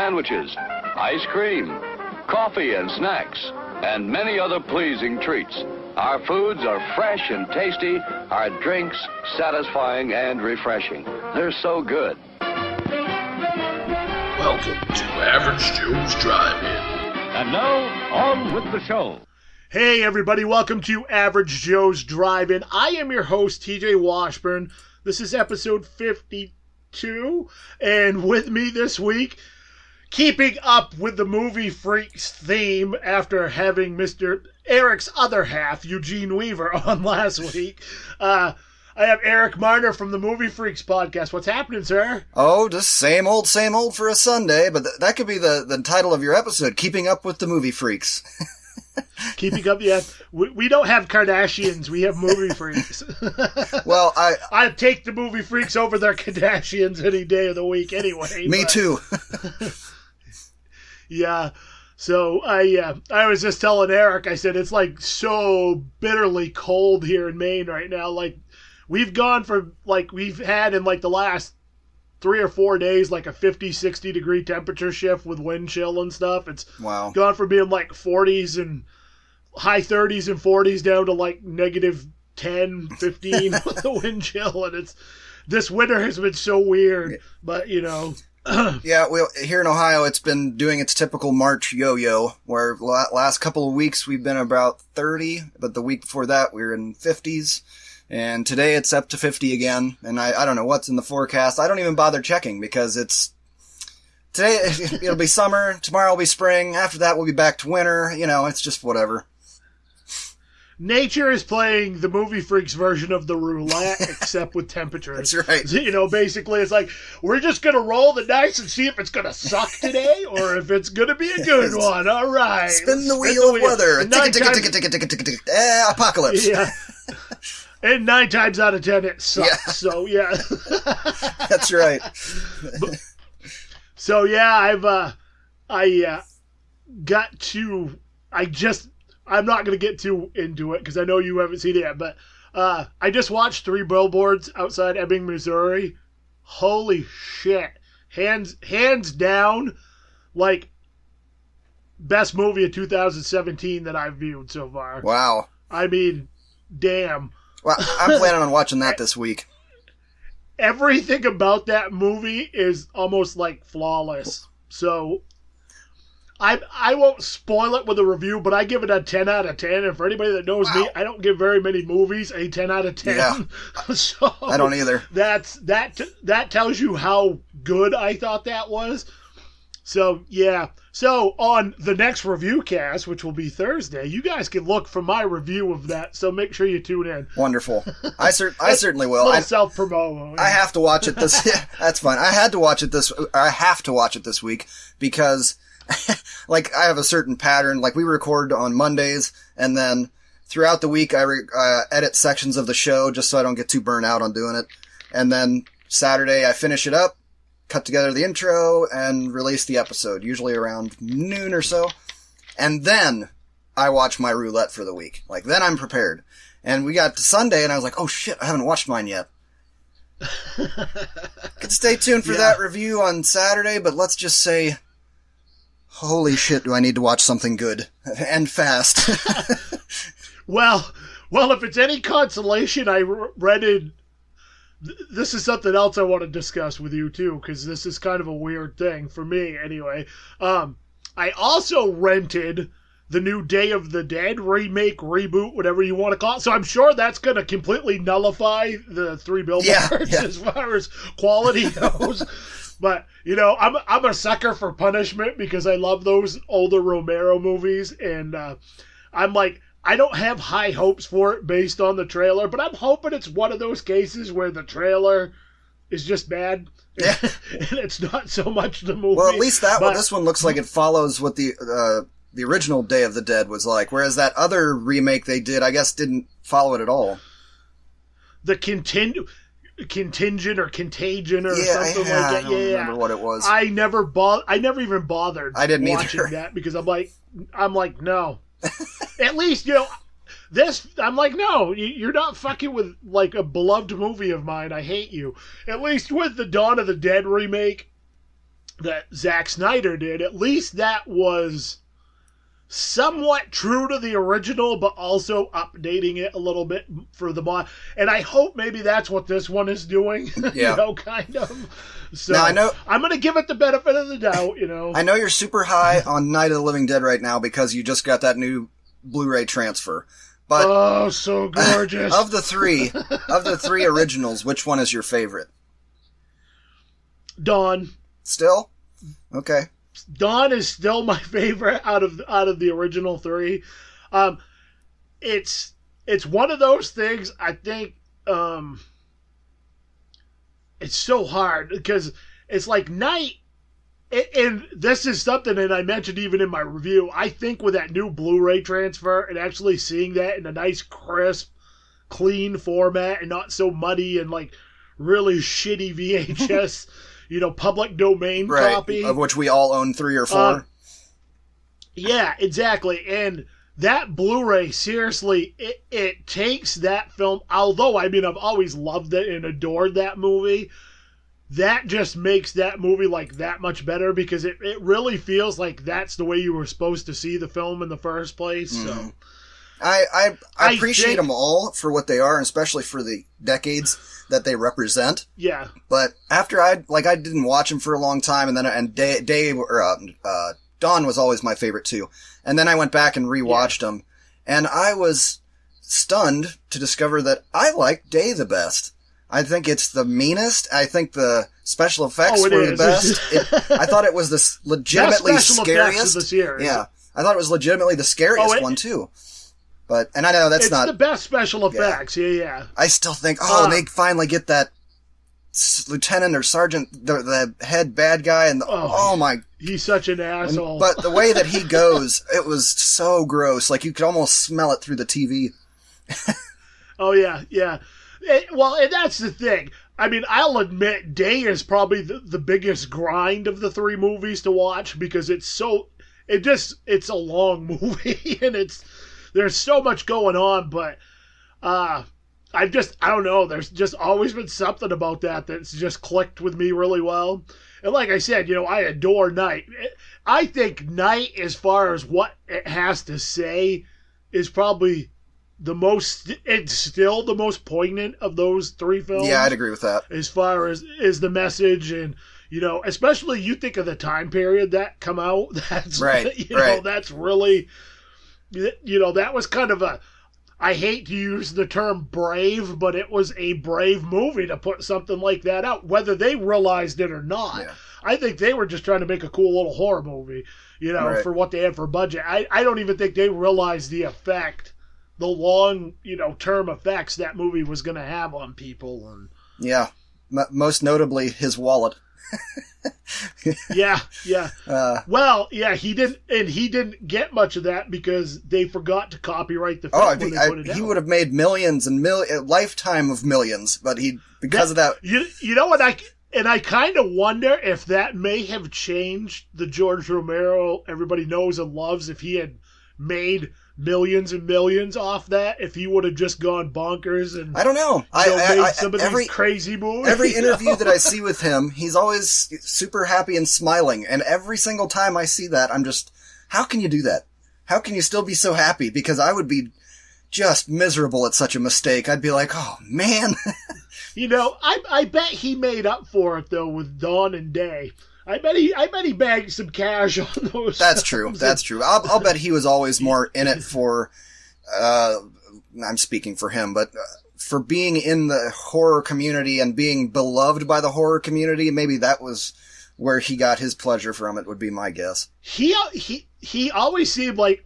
sandwiches, ice cream, coffee and snacks, and many other pleasing treats. Our foods are fresh and tasty, our drinks satisfying and refreshing. They're so good. Welcome to Average Joe's Drive-In. And now, on with the show. Hey everybody, welcome to Average Joe's Drive-In. I am your host, TJ Washburn. This is episode 52, and with me this week, keeping up with the Movie Freaks theme after having Mr. Eric's other half, Eugene Weaver, on last week. I have Erik Marner from the Movie Freaks podcast. What's happening, sir? Oh, just same old for a Sunday, but that could be the title of your episode, Keeping Up with the Movie Freaks. Keeping up, yeah. We don't have Kardashians, we have movie freaks. Well, I take the movie freaks over their Kardashians any day of the week anyway. Me too. Yeah. So I was just telling Eric, I said, it's like so bitterly cold here in Maine right now. Like we've gone from we've had in the last 3 or 4 days, like a 50, 60 degree temperature shift with wind chill and stuff. It's wow. Gone from being 40s and high 30s and 40s down to negative 10, 15 with the wind chill. And this winter has been so weird, but Yeah, well, here in Ohio, it's been doing its typical March yo-yo, where last couple of weeks we've been about 30, but the week before that we were in 50s. And today it's up to 50 again, and I don't know what's in the forecast. I don't even bother checking because today it'll be summer, tomorrow will be spring, after that we'll be back to winter, it's just whatever. Nature is playing the Movie Freaks version of the roulette, except with temperatures. That's right. Basically it's we're just going to roll the dice and see if it's going to suck today, or if it's going to be a good one. All right. Spin the wheel of weather. Tick, apocalypse. Yeah. And 9 times out of 10, it sucks. Yeah. So, yeah. That's right. So, yeah, I'm not going to get too into it because I know you haven't seen it yet, but I just watched 3 Billboards Outside Ebbing, Missouri. Holy shit. Hands down, best movie of 2017 that I've viewed so far. Wow. I mean, damn. Well, I'm planning on watching that this week. Everything about that movie is almost flawless. So I won't spoil it with a review, but I give it a 10 out of 10. And for anybody that knows me, I don't give very many movies a 10 out of 10. Yeah. So I don't either. That tells you how good I thought that was. So, yeah. So, on the next review cast, which will be Thursday, you guys can look for my review of that, so make sure you tune in. Wonderful. I certainly will. A little self-promo. I have to watch it this... Yeah, that's fine. I have to watch it this week because, I have a certain pattern. We record on Mondays, and then throughout the week I edit sections of the show just so I don't get too burnt out on doing it. And then Saturday I finish it up, cut together the intro, and release the episode, usually around noon or so. And then I watch my roulette for the week. Then I'm prepared. And we got to Sunday, and I was like, oh shit, I haven't watched mine yet. Could stay tuned for that review on Saturday, but let's just say, holy shit, do I need to watch something good. And fast. Well, if it's any consolation, I rented... This is something else I want to discuss with you, too, because this is kind of a weird thing, for me, anyway. I also rented the new Day of the Dead remake, reboot, whatever you want to call it. So I'm sure that's going to completely nullify the 3 Billboards as far as quality goes. But, I'm a sucker for punishment because I love those older Romero movies, and I'm I don't have high hopes for it based on the trailer, but I'm hoping it's one of those cases where the trailer is just bad, and it's not so much the movie. Well, at least this one looks like it follows what the original Day of the Dead was like, whereas that other remake they did, I guess, didn't follow it at all. The contingent or contagion or something like that. I don't remember what it was. I never even bothered. I didn't watching either. That because I'm like no. At least this. I'm like, no, you're not fucking with a beloved movie of mine. I hate you. At least with the Dawn of the Dead remake, that Zack Snyder did, at least that was somewhat true to the original, but also updating it a little bit for the mod. And I hope maybe that's what this one is doing. Yeah. Kind of. So now, I know I'm going to give it the benefit of the doubt, I know you're super high on Night of the Living Dead right now because you just got that new Blu-ray transfer. But oh, so gorgeous. Of the three originals, which one is your favorite? Dawn. Still? Okay. Dawn is still my favorite out of the original three. It's one of those things. I think it's so hard because it's like Night, and this is something that I mentioned even in my review. I think with that new Blu-ray transfer and actually seeing that in a nice, crisp, clean format and not so muddy and like really shitty VHS. Public domain copy. Of which we all own 3 or 4. Yeah, exactly. And that Blu-ray, seriously, it takes that film, although, I've always loved it and adored that movie, that just makes that movie like that much better because it really feels like that's the way you were supposed to see the film in the first place. So I appreciate them all for what they are, and especially for the decades that they represent. Yeah. But after I didn't watch them for a long time, and Dawn was always my favorite too. And then I went back and rewatched them, and I was stunned to discover that I like Day the best. I think it's the meanest. I think the special effects were the best. I thought it was the legitimately scariest. Of the series. Yeah. I thought it was legitimately the scariest one too. And I know that's not... It's the best special effects, yeah. I still think, they finally get that lieutenant or sergeant, the head bad guy, and he's such an asshole. But the way that he goes, it was so gross. Like, you could almost smell it through the TV. Oh, yeah. And that's the thing. I'll admit, Day is probably the biggest grind of the 3 movies to watch because it's a long movie, and there's so much going on, but I don't know. There's just always been something about that's just clicked with me really well. And like I said, I adore Night. I think Night, as far as what it has to say, is probably it's still the most poignant of those 3 films. Yeah, I'd agree with that. As far as the message and, especially you think of the time period that come out, that's right. That's really... that was kind of I hate to use the term brave, but it was a brave movie to put something like that out, whether they realized it or not. Yeah. I think they were just trying to make a cool little horror movie, for what they had for budget. I don't even think they realized the effect, the long, term effects that movie was going to have on people. And yeah, most notably his wallet. Yeah. He didn't get much of that because they forgot to copyright the film when they put it out. He would have made millions and a lifetime of millions, but because of that. You know what? I kind of wonder if that may have changed the George Romero everybody knows and loves if he had made millions and millions off that, if he would have just gone bonkers and I don't know. Made some of these crazy movies. Every interview that I see with him, he's always super happy and smiling, and every single time I see that, I'm just, how can you do that? How can you still be so happy? Because I would be just miserable at such a mistake. I'd be like, oh man. I bet he made up for it though with Dawn and Day. I bet he bagged some cash on those. That's true. That's true. I'll bet he was always more in it for, I'm speaking for him, but for being in the horror community and being beloved by the horror community. Maybe that was where he got his pleasure from. It would be my guess. He always seemed like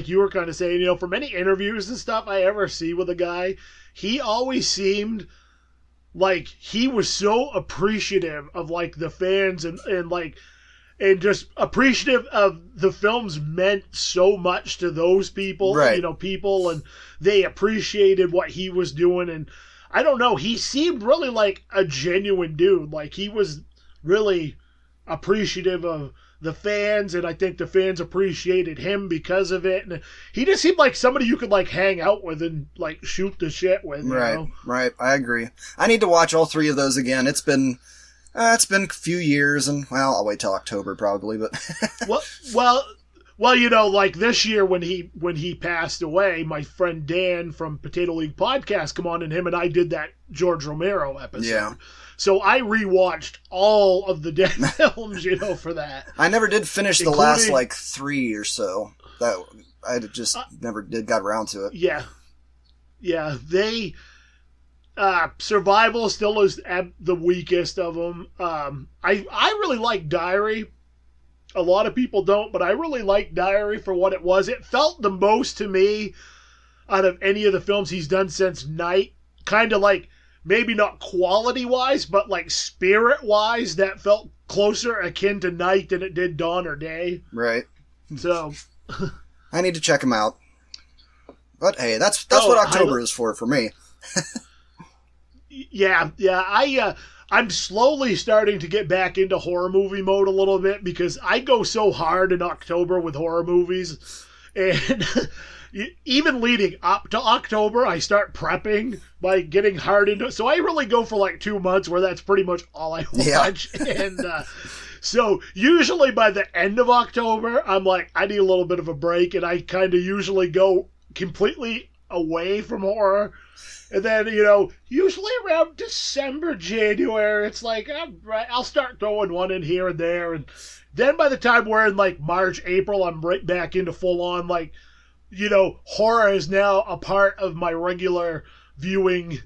you were kind of saying, from any interviews and stuff I ever see with a guy, he always seemed like he was so appreciative of the fans and just appreciative of the films meant so much to those people, right. People, and they appreciated what he was doing. And I don't know, he seemed really like a genuine dude. Like he was really appreciative of the fans, and I think the fans appreciated him because of it. And he just seemed like somebody you could hang out with and shoot the shit with. Right. I agree. I need to watch all 3 of those again. It's been It's been a few years, and, well, I'll wait till October probably, but... Well, you know, like this year when he passed away, my friend Dan from Potato League Podcast come on, and him and I did that George Romero episode. Yeah. So I rewatched all of the dead films, you know, for that. I never did finish the last, 3 or so. That I just never got around to it. Yeah. Yeah, they... Survival still is the weakest of them. I really like Diary. A lot of people don't, but I really like Diary for what it was. It felt the most to me out of any of the films he's done since Night. Kind of like, maybe not quality-wise, but like spirit-wise, that felt closer akin to Night than it did Dawn or Day. Right. So... I need to check him out. But hey, that's what October is for me. Yeah, I'm slowly starting to get back into horror movie mode a little bit because I go so hard in October with horror movies. And even leading up to October, I start prepping by getting hard into it. So I really go for like 2 months where that's pretty much all I watch. Yeah. And so usually by the end of October, I'm like, I need a little bit of a break. And I kind of usually go completely away from horror. And then, you know, usually around December, January, it's like, I'll start throwing one in here and there. And then by the time we're in, like, March, April, I'm right back into full-on, like, you know, horror is now a part of my regular viewing,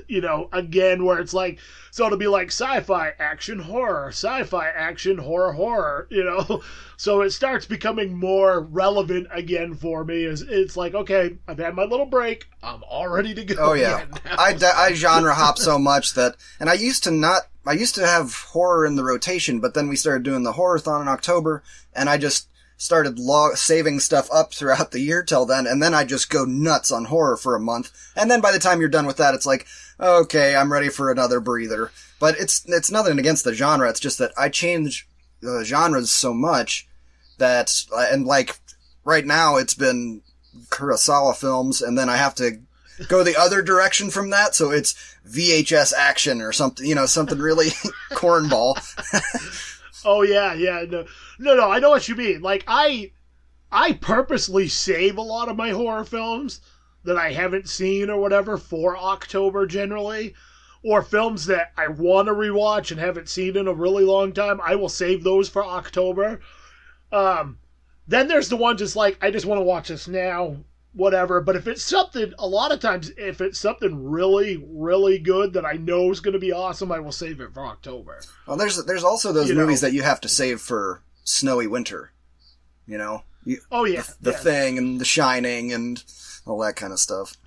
you know, again, where it's like, so it'll be like sci-fi, action, horror, sci-fi, action, horror, you know. So it starts becoming more relevant again for me. It's like, okay, I've had my little break. I'm all ready to go. Oh, yeah. I genre hop so much that, and I used to have horror in the rotation, but then we started doing the horror-thon in October, and I just started saving stuff up throughout the year till then, and then I just go nuts on horror for a month. And then by the time you're done with that, it's like, okay, I'm ready for another breather. But it's nothing against the genre. It's just that I change genres so much that, and like right now it's been Kurosawa films, and then I have to go the other direction from that. So it's VHS action or something, you know, something really cornball. Oh yeah. No, I know what you mean. Like, I purposely save a lot of my horror films that I haven't seen or whatever for October generally, or films that I want to rewatch and haven't seen in a really long time. I will save those for October. Then there's the ones that's like, I just want to watch this now, whatever. But if it's something, a lot of times, if it's something really, really good that I know is going to be awesome, I will save it for October. Well, there's also those movies that you have to save for snowy winter, you know? The Thing and The Shining and all that kind of stuff.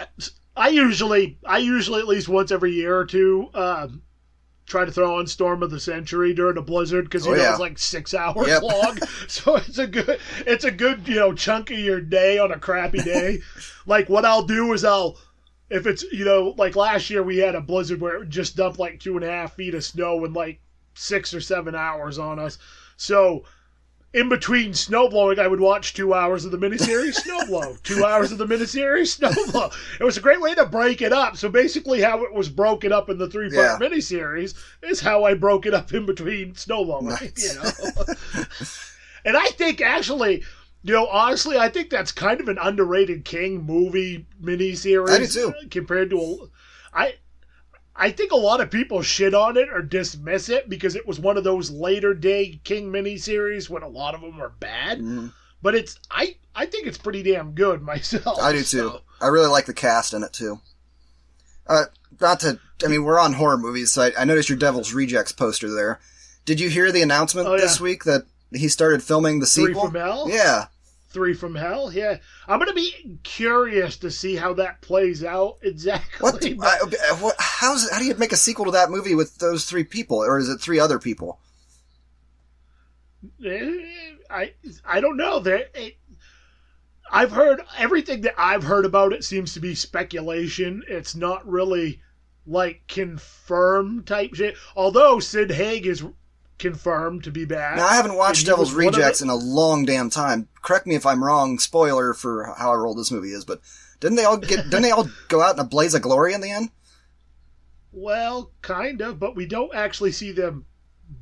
I usually at least once every year or two try to throw on Storm of the Century during a blizzard because it's like 6 hours long, so it's a good you know, chunk of your day on a crappy day. Like what I'll do is if it's, you know, like last year we had a blizzard where it just dumped like 2.5 feet of snow in like 6 or 7 hours on us, so in between snowblowing, I would watch 2 hours of the miniseries Snowblow, 2 hours of the miniseries Snowblow. It was a great way to break it up. So basically how it was broken up in the 3-part miniseries is how I broke it up in between Snowblowing. Nice. You know? And I think actually, you know, honestly, I think that's kind of an underrated King movie miniseries. I do too. Compared to I think a lot of people shit on it or dismiss it because it was one of those later day King miniseries when a lot of them are bad. Mm. But I think it's pretty damn good myself. I do too. I really like the cast in it too. We're on horror movies, so I noticed your Devil's Rejects poster there. Did you hear the announcement this week that he started filming the sequel? 3 from Hell? Yeah. 3 from Hell, yeah. I'm going to be curious to see how that plays out exactly. How do you make a sequel to that movie with those 3 people, or is it 3 other people? I don't know. I've heard everything that I've heard about it seems to be speculation. It's not really like confirmed type shit. Although Sid Haig is confirmed to be back. Now, I haven't watched Devil's Rejects in a long damn time. Correct me if I'm wrong. Spoiler for however old this movie is, but didn't they all go out in a blaze of glory in the end? Well, kind of, but we don't actually see them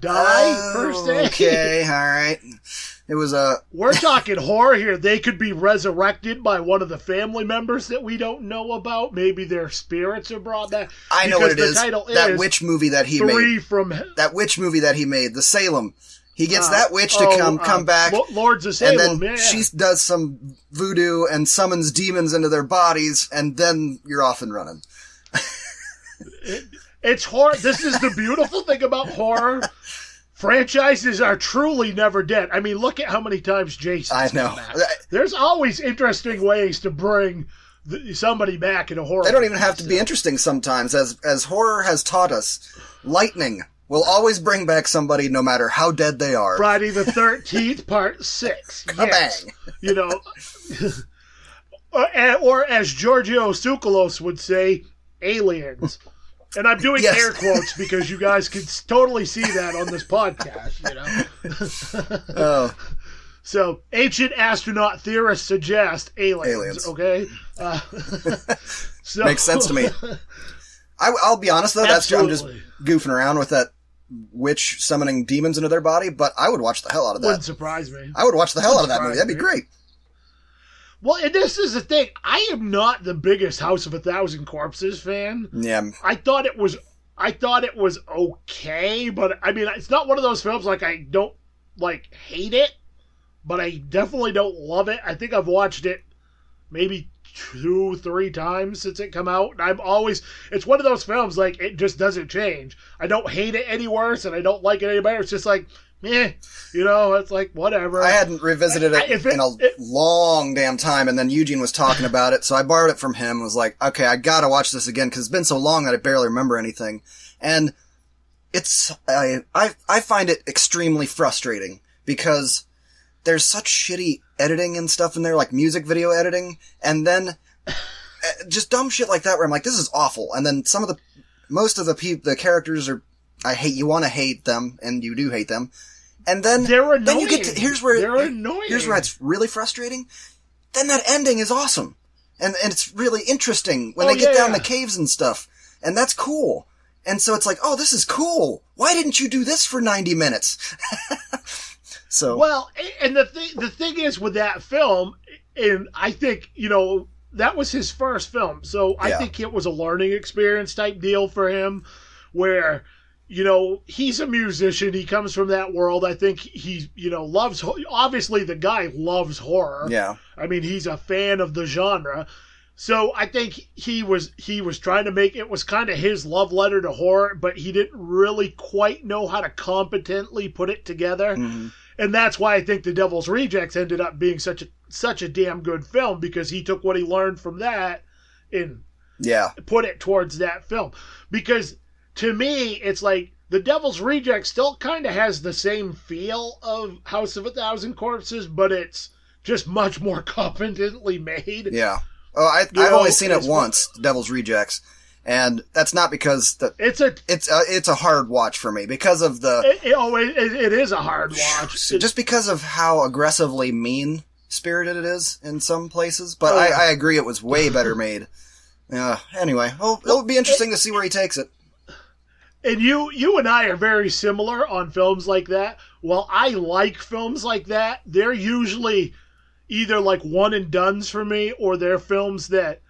die, per se. Okay, alright. It was We're talking horror here. They could be resurrected by one of the family members that we don't know about. Maybe their spirits are brought back. I know what it is. That is witch movie that he Three made. from That witch movie that he made, The Salem. He gets that witch to come back. Lords of Salem, and then yeah. she does some voodoo and summons demons into their bodies, and then you're off and running. It's horror. This is the beautiful thing about horror. Franchises are truly never dead. I mean, look at how many times Jason's I know. come back. There's always interesting ways to bring somebody back in a horror. They don't even have to be interesting sometimes. As horror has taught us, lightning will always bring back somebody no matter how dead they are. Friday the 13th, Part 6. Yes. You know, or as Giorgio Tsoukalos would say, aliens. And I'm doing air quotes because you guys can totally see that on this podcast, you know. Oh. So, ancient astronaut theorists suggest aliens. Okay? So, makes sense to me. I'll be honest, though. I'm just goofing around with that witch summoning demons into their body, but I would watch the hell out of that. Wouldn't surprise me. I would watch the hell out of that movie. That'd be great. Well, and this is the thing. I am not the biggest House of a Thousand Corpses fan. Yeah. I thought it was okay, but I mean, it's not one of those films like I don't hate it, but I definitely don't love it. I think I've watched it maybe 2-3 times since it come out. And it's one of those films like it just doesn't change. I don't hate it any worse and I don't like it any better. It's just like, meh, you know, it's like whatever. I hadn't revisited it in a long damn time, and then Eugene was talking about it, so I borrowed it from him. Was like, okay, I gotta watch this again because it's been so long that I barely remember anything, and I find it extremely frustrating because there's such shitty editing and stuff in there, like music video editing, and then just dumb shit like that where I'm like, this is awful, and then most of the characters are, you want to hate them, and you do hate them. And then you get to, here's where it's really frustrating. Then that ending is awesome. And it's really interesting when they get down the caves and stuff. And that's cool. And so it's like, oh, this is cool. Why didn't you do this for 90 minutes? So. Well, and the thing is with that film, and I think, you know, that was his first film. So I think it was a learning experience type deal for him where, you know, he's a musician. He comes from that world. I think he, you know, obviously the guy loves horror. Yeah. I mean, he's a fan of the genre. So I think he was trying to make, it was kind of his love letter to horror, but he didn't really quite know how to competently put it together. Mm-hmm. And that's why I think The Devil's Rejects ended up being such a damn good film, because he took what he learned from that and put it towards that film. Because to me, it's like The Devil's Rejects still kind of has the same feel of House of a Thousand Corpses, but it's just much more competently made. Yeah. Oh, I've only seen it once, The Devil's Rejects, and that's not because it's a hard watch for me because of it is a hard watch. Just because of how aggressively mean spirited it is in some places, but I agree it was way better made. Anyway, it'll be interesting to see where he takes it. And you and I are very similar on films like that. While I like films like that, they're usually either like one and dones for me, or they're films that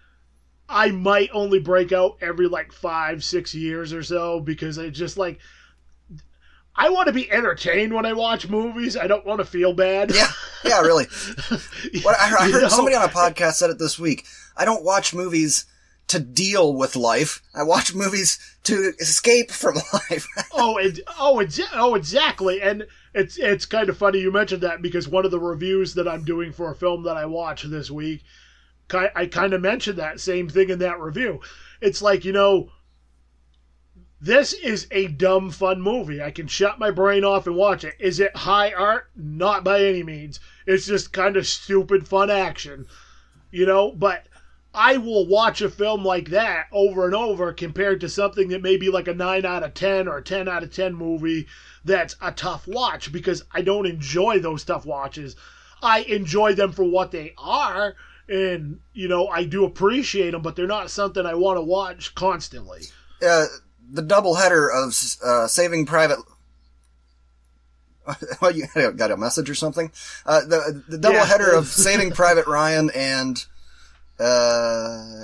I might only break out every like 5-6 years or so, because I just like, I want to be entertained when I watch movies. I don't want to feel bad. Yeah, really. I heard somebody on a podcast said it this week. I don't watch movies to deal with life. I watch movies to escape from life. Exactly. And it's kind of funny you mentioned that, because one of the reviews that I'm doing for a film that I watched this week, I kind of mentioned that same thing in that review. It's like, you know, this is a dumb, fun movie. I can shut my brain off and watch it. Is it high art? Not by any means. It's just kind of stupid, fun action. You know, but I will watch a film like that over and over compared to something that may be like a 9 out of 10 or a 10 out of 10 movie that's a tough watch, because I don't enjoy those tough watches. I enjoy them for what they are, and, you know, I do appreciate them, but they're not something I want to watch constantly. The doubleheader of Saving Private Well, you got a message or something? The doubleheader of Saving Private Ryan and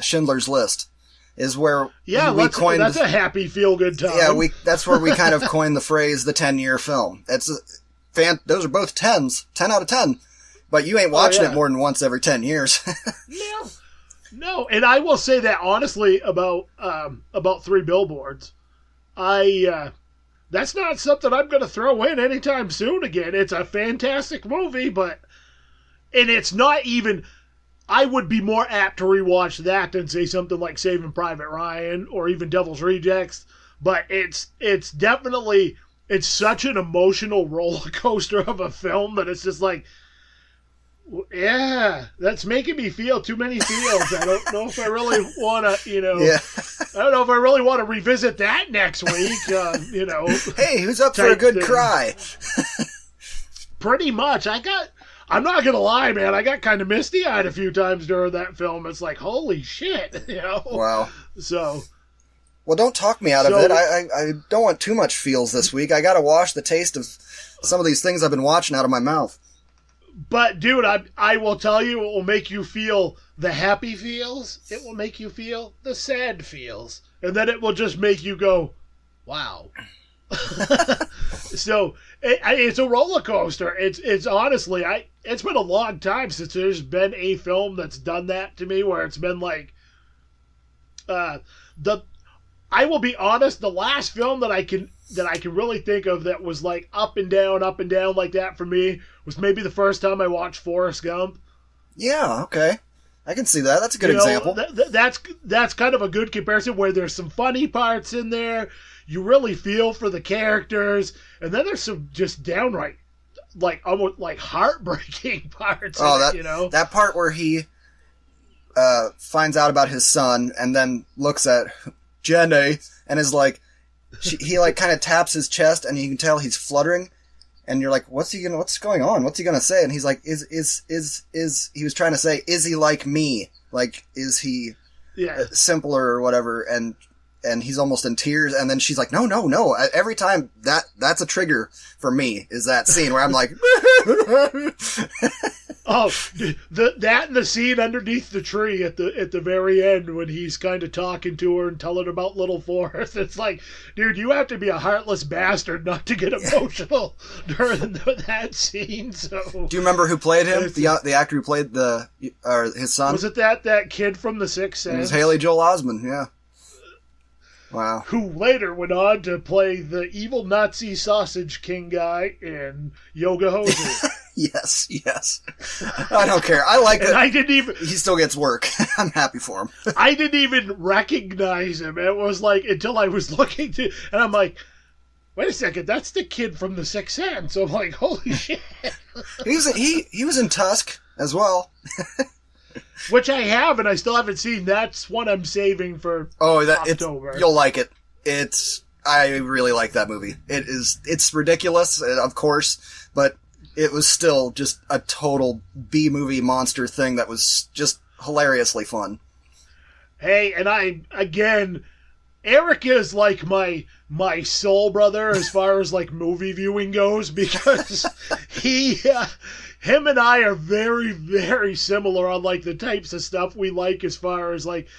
Schindler's List is where we coined. That's a happy, feel-good time. Yeah, that's where we kind of coined the phrase "the 10-year film." Those are both 10s, 10 out of 10. But you ain't watching it more than once every 10 years. No, and I will say that honestly about Three Billboards. That's not something I'm going to throw in anytime soon again. It's a fantastic movie, and it's not even... I would be more apt to rewatch that than say something like Saving Private Ryan or even Devil's Rejects. But it's definitely... It's such an emotional roller coaster of a film that it's just like... Yeah, that's making me feel too many feels. I don't know if I really want to, I don't know if I really want to revisit that next week, Hey, who's up for a good cry? Pretty much. I'm not going to lie, man. I got kind of misty-eyed a few times during that film. It's like, holy shit, Wow. So... Well, don't talk me out of it. I don't want too much feels this week. I got to wash the taste of some of these things I've been watching out of my mouth. But, dude, I will tell you, it will make you feel the happy feels. It will make you feel the sad feels. And then it will just make you go, wow. So, it's a roller coaster. It's honestly, it's been a long time since there's been a film that's done that to me, where it's been like, I will be honest, the last film that I can really think of that was like up and down like that for me was maybe the first time I watched Forrest Gump. Yeah, okay. I can see that. That's a good example. That's kind of a good comparison, where there's some funny parts in there. You really feel for the characters. And then there's some just downright, like, almost like heartbreaking parts. That part where he finds out about his son and then looks at Jenny and is like, he like kind of taps his chest and you can tell he's fluttering, and you're like, what's going on? What's he gonna say? And he's like, he was trying to say, is he like me? Like, is he simpler or whatever? And he's almost in tears. And then she's like, no. Every time that's a trigger for me, is that scene where I'm like, oh, that and the scene underneath the tree at the very end when he's kind of talking to her and telling her about Little Forrest. It's like, dude, you have to be a heartless bastard not to get emotional during that scene. So, do you remember who played him? The actor who played his son? Was it that kid from The Sixth Sense? It was Haley Joel Osment. Yeah. Wow. Who later went on to play the evil Nazi sausage king guy in Yoga Hosers. Yes. I don't care. I like it. I didn't even... He still gets work. I'm happy for him. I didn't even recognize him. It was like, until I was looking to... And I'm like, wait a second, that's the kid from The Sixth Sense. So I'm like, holy shit. He was in Tusk as well. Which I have, and I still haven't seen. That's one I'm saving for October. You'll like it. I really like that movie. It's ridiculous, of course, but it was still just a total B-movie monster thing that was just hilariously fun. Hey, and Erik is like my soul brother as far as like movie viewing goes, because him and I are very, very similar on like the types of stuff we like, as far as like,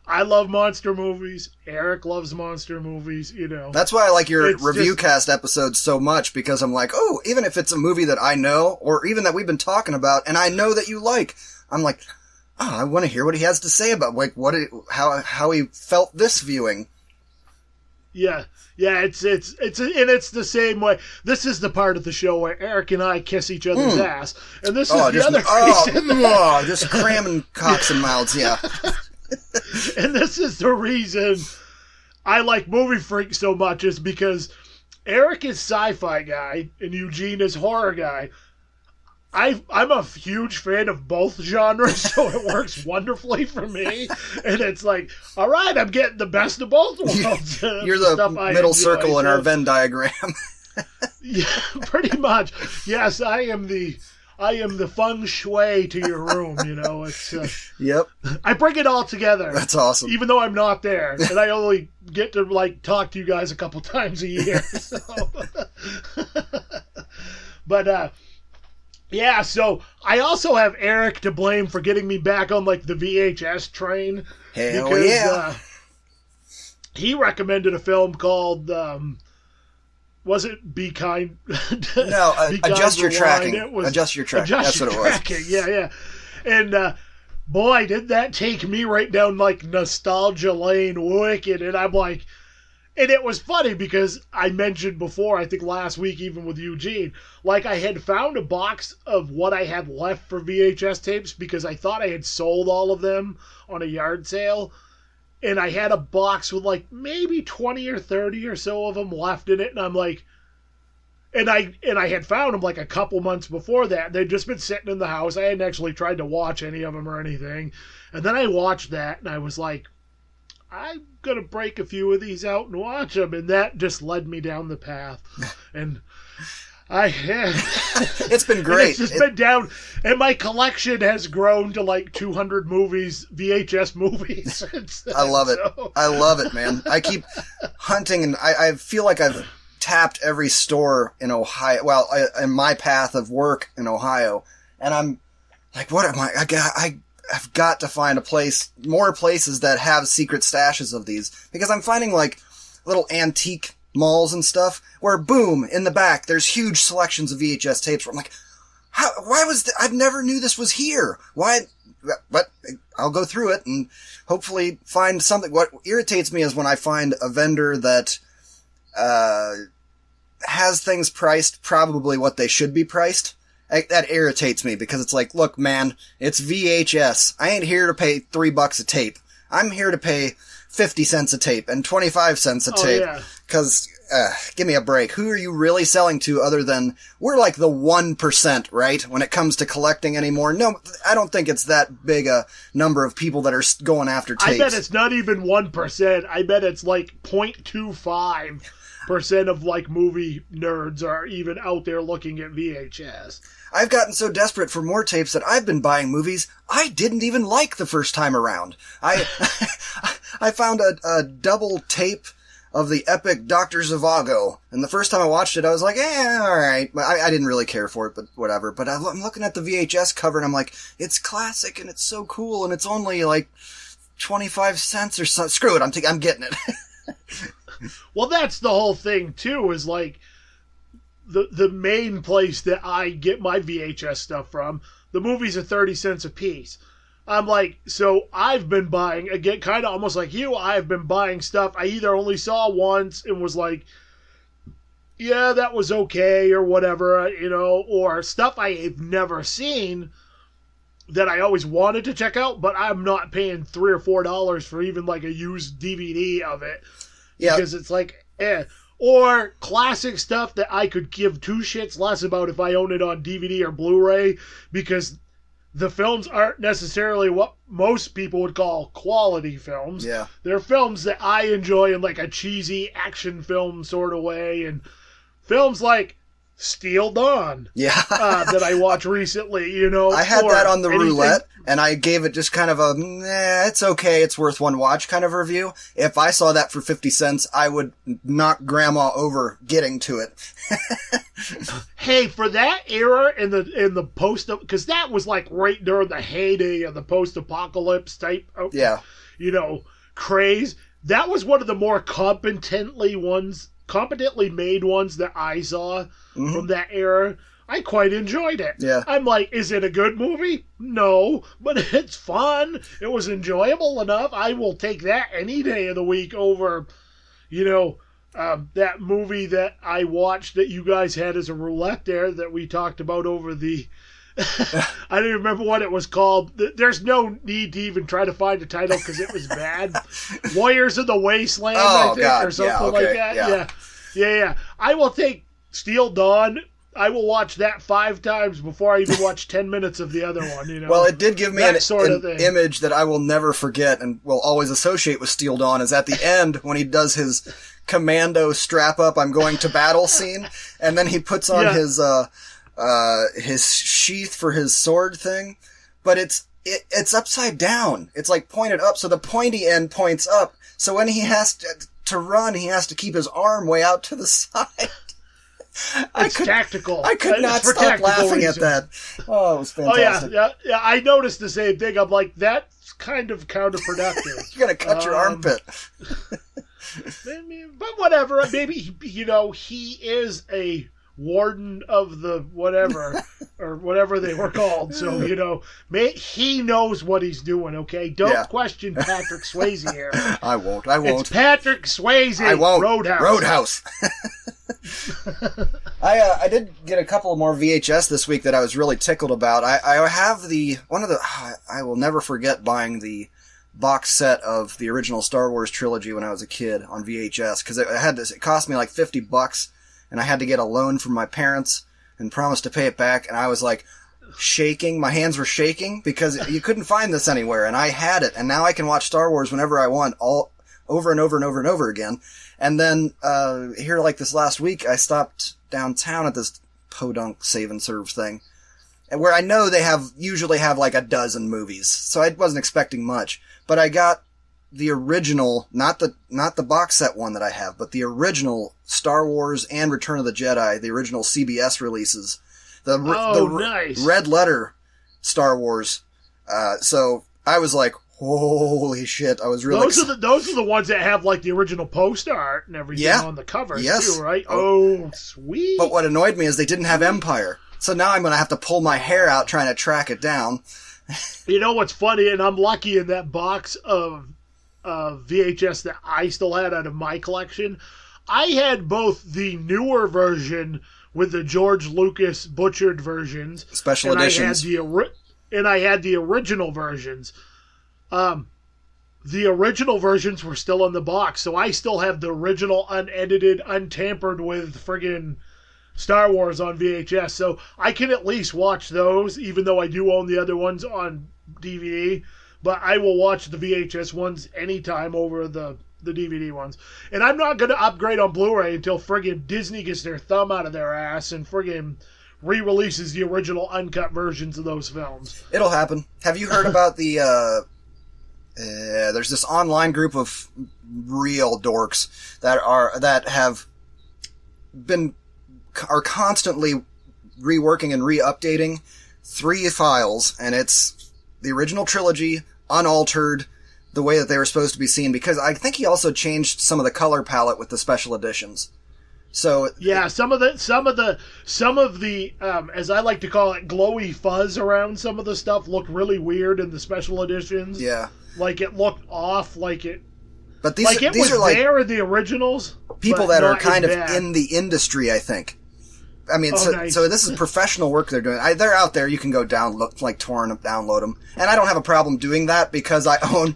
I love monster movies. Erik loves monster movies, That's why I like your review cast episodes so much, because I'm like, oh, even if it's a movie that I know, or even that we've been talking about, and I know that you like, I'm like, oh, I want to hear what he has to say about like how he felt this viewing. Yeah, it's the same way. This is the part of the show where Erik and I kiss each other's ass, and this is the other reason. Just cramming cocks and mouths, yeah. And this is the reason I like Movie Freak so much, is because Erik is sci-fi guy and Eugene is horror guy. I'm a huge fan of both genres, so it works wonderfully for me. And it's like, all right, I'm getting the best of both worlds. You're the middle circle in our Venn diagram. Yeah, pretty much. Yes, I am the feng shui to your room, It's yep. I bring it all together. That's awesome. Even though I'm not there, and I only get to like talk to you guys a couple times a year. So. But, yeah, so I also have Eric to blame for getting me back on, like, the VHS train. Hell because, yeah. He recommended a film called, was it Be Kind? No, Be Kind Adjust Your Rewind. Tracking. It was Adjust Your Tracking. That's what it was. Tracking. Yeah. And, boy, did that take me right down, like, nostalgia lane wicked. And I'm like... And it was funny because I mentioned before, I think last week, even with Eugene, like I had found a box of what I had left for VHS tapes because I thought I had sold all of them on a yard sale. And I had a box with like maybe 20 or 30 or so of them left in it. And I'm like, and I had found them like a couple months before that. They'd just been sitting in the house. I hadn't actually tried to watch any of them or anything. And then I watched that and I was like, I'm going to break a few of these out and watch them. And that just led me down the path. And it's been great. It's just been down. And my collection has grown to like 200 movies, VHS movies. I love it. I love it, man. I keep hunting and I feel like I've tapped every store in Ohio. Well, in my path of work in Ohio. And I'm like, what am I've got to find more places that have secret stashes of these. Because I'm finding like little antique malls and stuff where boom, in the back, there's huge selections of VHS tapes where I'm like, I never knew this was here. Why? But I'll go through it and hopefully find something. What irritates me is when I find a vendor that, has things priced probably what they should be priced. That irritates me because it's like, look, man, it's VHS. I ain't here to pay $3 a tape. I'm here to pay 50 cents a tape and 25 cents a tape. Yeah. Cause, give me a break. Who are you really selling to other than, we're like the 1%, right? When it comes to collecting anymore. No, I don't think it's that big a number of people that are going after tapes. I bet it's not even 1%. I bet it's like 0.25% of like movie nerds are even out there looking at VHS. I've gotten so desperate for more tapes that I've been buying movies I didn't even like the first time around. I found a double tape of the epic Dr. Zhivago, and the first time I watched it, I was like, alright. I didn't really care for it, but whatever. But I'm looking at the VHS cover, and I'm like, it's classic, and it's so cool, and it's only like 25 cents or something. Screw it, I'm getting it. Well, that's the whole thing, too, is like, the main place that I get my VHS stuff from, the movies are 30 cents a piece. I'm like, so I've been buying, again, kind of almost like you, I've been buying stuff I either only saw once and was like, yeah, that was okay, or whatever, or stuff I have never seen that I always wanted to check out, but I'm not paying $3 or $4 for even like a used DVD of it. Yeah. Because it's like, Or classic stuff that I could give two shits less about if I own it on DVD or Blu-ray, because the films aren't necessarily what most people would call quality films. Yeah. They're films that I enjoy in like a cheesy action film sort of way, and films like Steel Dawn. Yeah. That I watched recently, I had that on the anything. roulette, and I gave it just kind of a, it's okay, it's worth one watch kind of review. If I saw that for 50 cents, I would knock grandma over getting to it. Hey, for that era in the post, because that was like right during the heyday of the post-apocalypse type of, craze. That was one of the more competently made ones that I saw from that era. I quite enjoyed it. Yeah. I'm like, is it a good movie? No, but it's fun. It was enjoyable enough. I will take that any day of the week over, that movie that I watched that you guys had as a roulette there that we talked about over the... I don't even remember what it was called. There's no need to even try to find a title because it was bad. Warriors of the Wasteland, I think, or something like that. Yeah. I will take Steel Dawn. I will watch that 5 times before I even watch 10 minutes of the other one. Well, it did give me an thing. Image that I will never forget and will always associate with Steel Dawn is at the end when he does his commando strap up, I'm going to battle scene, and then he puts on his sheath for his sword thing, but it's upside down. It's like pointed up, so the pointy end points up. So when he has to run, he has to keep his arm way out to the side. It's tactical. I could not It's for stop tactical laughing reasons. at that. Oh, it was Oh fantastic. yeah. I noticed the same thing. I'm like, that's kind of counterproductive. You're gonna cut your armpit. But whatever. Maybe he is a warden of the whatever or whatever they were called. So he knows what he's doing. Okay, don't question Patrick Swayze here. I won't. It's Patrick Swayze. I won't. Roadhouse. I did get a couple more VHS this week that I was really tickled about. I have I will never forget buying the box set of the original Star Wars trilogy when I was a kid on VHS, because it cost me like $50, and I had to get a loan from my parents and promise to pay it back, and I was like shaking, my hands were shaking because you couldn't find this anywhere, and I had it, and now I can watch Star Wars whenever I want, all over and over and over and over again. And then here like this last week, I stopped downtown at this podunk save and serve thing, where I know they usually have like a dozen movies, so I wasn't expecting much. But I got the original, not the box set one that I have, but the original Star Wars and Return of the Jedi, the original CBS releases, nice. red letter Star Wars. So I was like, holy shit! I was really those are the ones that have like the original poster art and everything on the covers too, right? Oh, sweet. But what annoyed me is they didn't have Empire, so now I'm going to have to pull my hair out trying to track it down. You know what's funny, and I'm lucky in that box of VHS that I still had out of my collection. I had both the newer version with the George Lucas butchered versions, special editions, and I had the original versions. The original versions were still in the box, so I still have the original, unedited, untampered with friggin' Star Wars on VHS, so I can at least watch those, even though I do own the other ones on DVD, but I will watch the VHS ones anytime over the DVD ones. And I'm not going to upgrade on Blu-ray until friggin' Disney gets their thumb out of their ass and friggin' re-releases the original uncut versions of those films. It'll happen. Have you heard about there's this online group of real dorks that are constantly reworking and re-updating 3 files, and it's the original trilogy, unaltered, the way that they were supposed to be seen, because I think he also changed some of the color palette with the special editions. So yeah, some of the as I like to call it, glowy fuzz around some of the stuff looked really weird in the special editions. Yeah, like it looked off, But these are like there in the originals. People that are kind of in the industry, I think. I mean, nice. So this is professional work they're doing. They're out there. You can go torrent them, download them, and I don't have a problem doing that because I own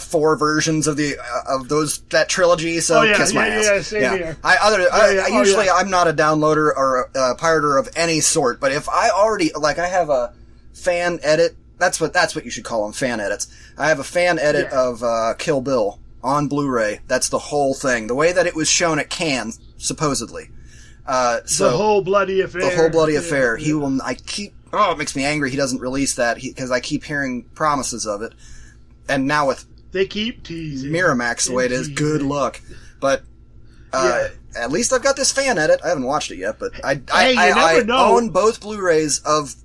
4 versions of that trilogy. So kiss my ass. Yeah, same here. I'm not a downloader or a pirater of any sort. But if I already I have a fan edit. That's what you should call them, fan edits. I have a fan edit of Kill Bill on Blu-ray. That's the whole thing. The way that it was shown at Cannes, supposedly. The whole bloody affair. The whole bloody affair. He will. It makes me angry. He doesn't release that because I keep hearing promises of it. And now with they keep teasing Miramax the way it is, good luck. But at least I've got this fan edit. I haven't watched it yet, but I own both Blu-rays of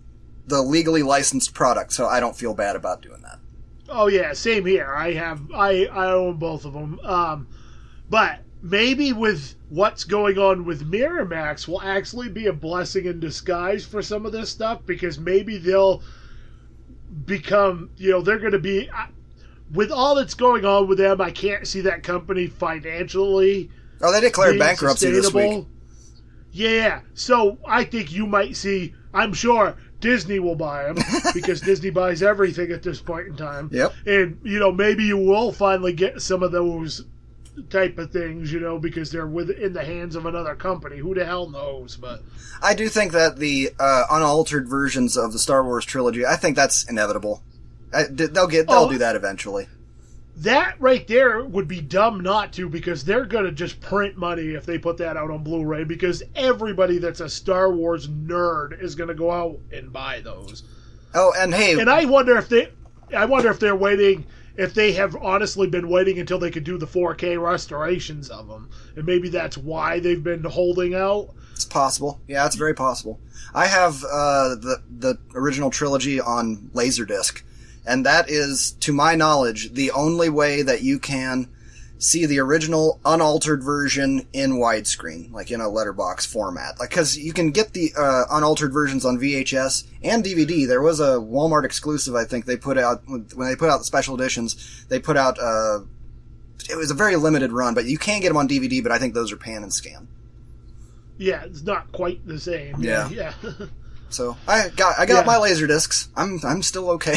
the legally licensed product, so I don't feel bad about doing that. Oh yeah, same here. I own both of them. But maybe with what's going on with Miramax will actually be a blessing in disguise for some of this stuff, because maybe they'll become, they're going to be, with all that's going on with them, I can't see that company financially. Oh, they declared bankruptcy this week. Yeah, so I think you might see, I'm sure Disney will buy them because Disney buys everything at this point in time. Yep. And, maybe you will finally get some of those type of things, because they're in the hands of another company. Who the hell knows? But I do think that the unaltered versions of the Star Wars trilogy, I think that's inevitable. They'll do that eventually. That right there would be dumb not to, because they're gonna just print money if they put that out on Blu-ray, because everybody that's a Star Wars nerd is gonna go out and buy those. Oh, and hey, and I wonder if they're waiting if they have honestly been waiting until they could do the 4K restorations of them. And maybe that's why they've been holding out. It's possible. Yeah, it's very possible. I have the original trilogy on Laserdisc, and that is, to my knowledge, the only way that you can see the original unaltered version in widescreen, like in a letterbox format. Like, cause you can get the unaltered versions on VHS and DVD. There was a Walmart exclusive, I think they put out, when they put out the special editions, they put out, it was a very limited run, but you can get them on DVD, but I think those are pan and scan. Yeah, it's not quite the same. Yeah. Yeah. So I got my Laserdiscs. I'm still okay.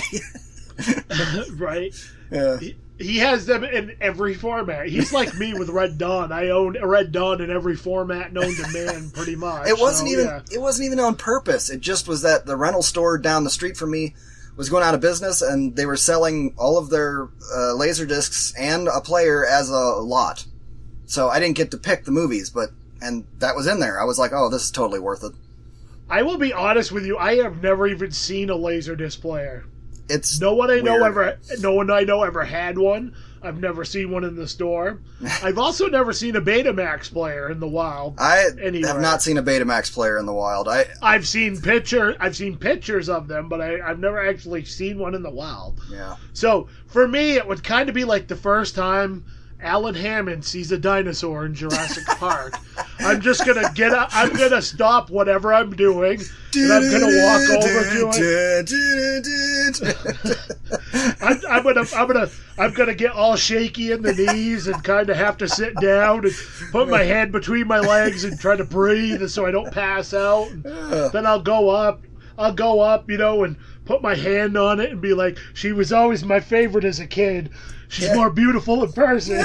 Right. Yeah. He has them in every format. He's like me with Red Dawn. I own a Red Dawn in every format known to man, pretty much. It wasn't even on purpose. It just was that the rental store down the street from me was going out of business, and they were selling all of their Laserdiscs and a player as a lot. So I didn't get to pick the movies, and that was in there. I was like, oh, this is totally worth it. I will be honest with you. I have never even seen a Laserdisc player. No one I know ever had one. I've never seen one in the store. I've also never seen a Betamax player in the wild. I have not seen a Betamax player in the wild. I've seen pictures of them, but I've never actually seen one in the wild. Yeah. So for me, it would kind of be like the first time Alan Hammond sees a dinosaur in Jurassic Park. I'm just gonna get up. I'm gonna stop whatever I'm doing, and I'm gonna walk over to it. I'm gonna get all shaky in the knees and kind of have to sit down and put my head between my legs and try to breathe so I don't pass out. And then I'll go up, and put my hand on it and be like, "She was always my favorite as a kid. She's more beautiful in person."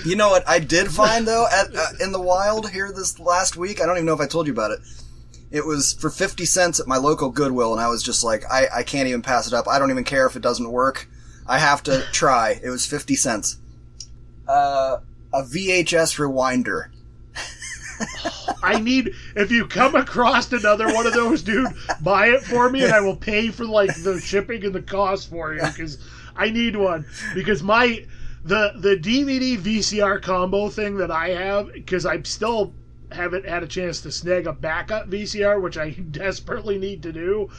You know what I did find, though, in the wild here this last week? I don't even know if I told you about it. It was for 50 cents at my local Goodwill, and I was just like, I can't even pass it up. I don't even care if it doesn't work. I have to try. It was 50 cents. A VHS rewinder. If you come across another one of those, dude, buy it for me and I will pay for like the shipping and the cost for you, because I need one. Because the DVD VCR combo thing that I have, because I still haven't had a chance to snag a backup VCR, which I desperately need to do,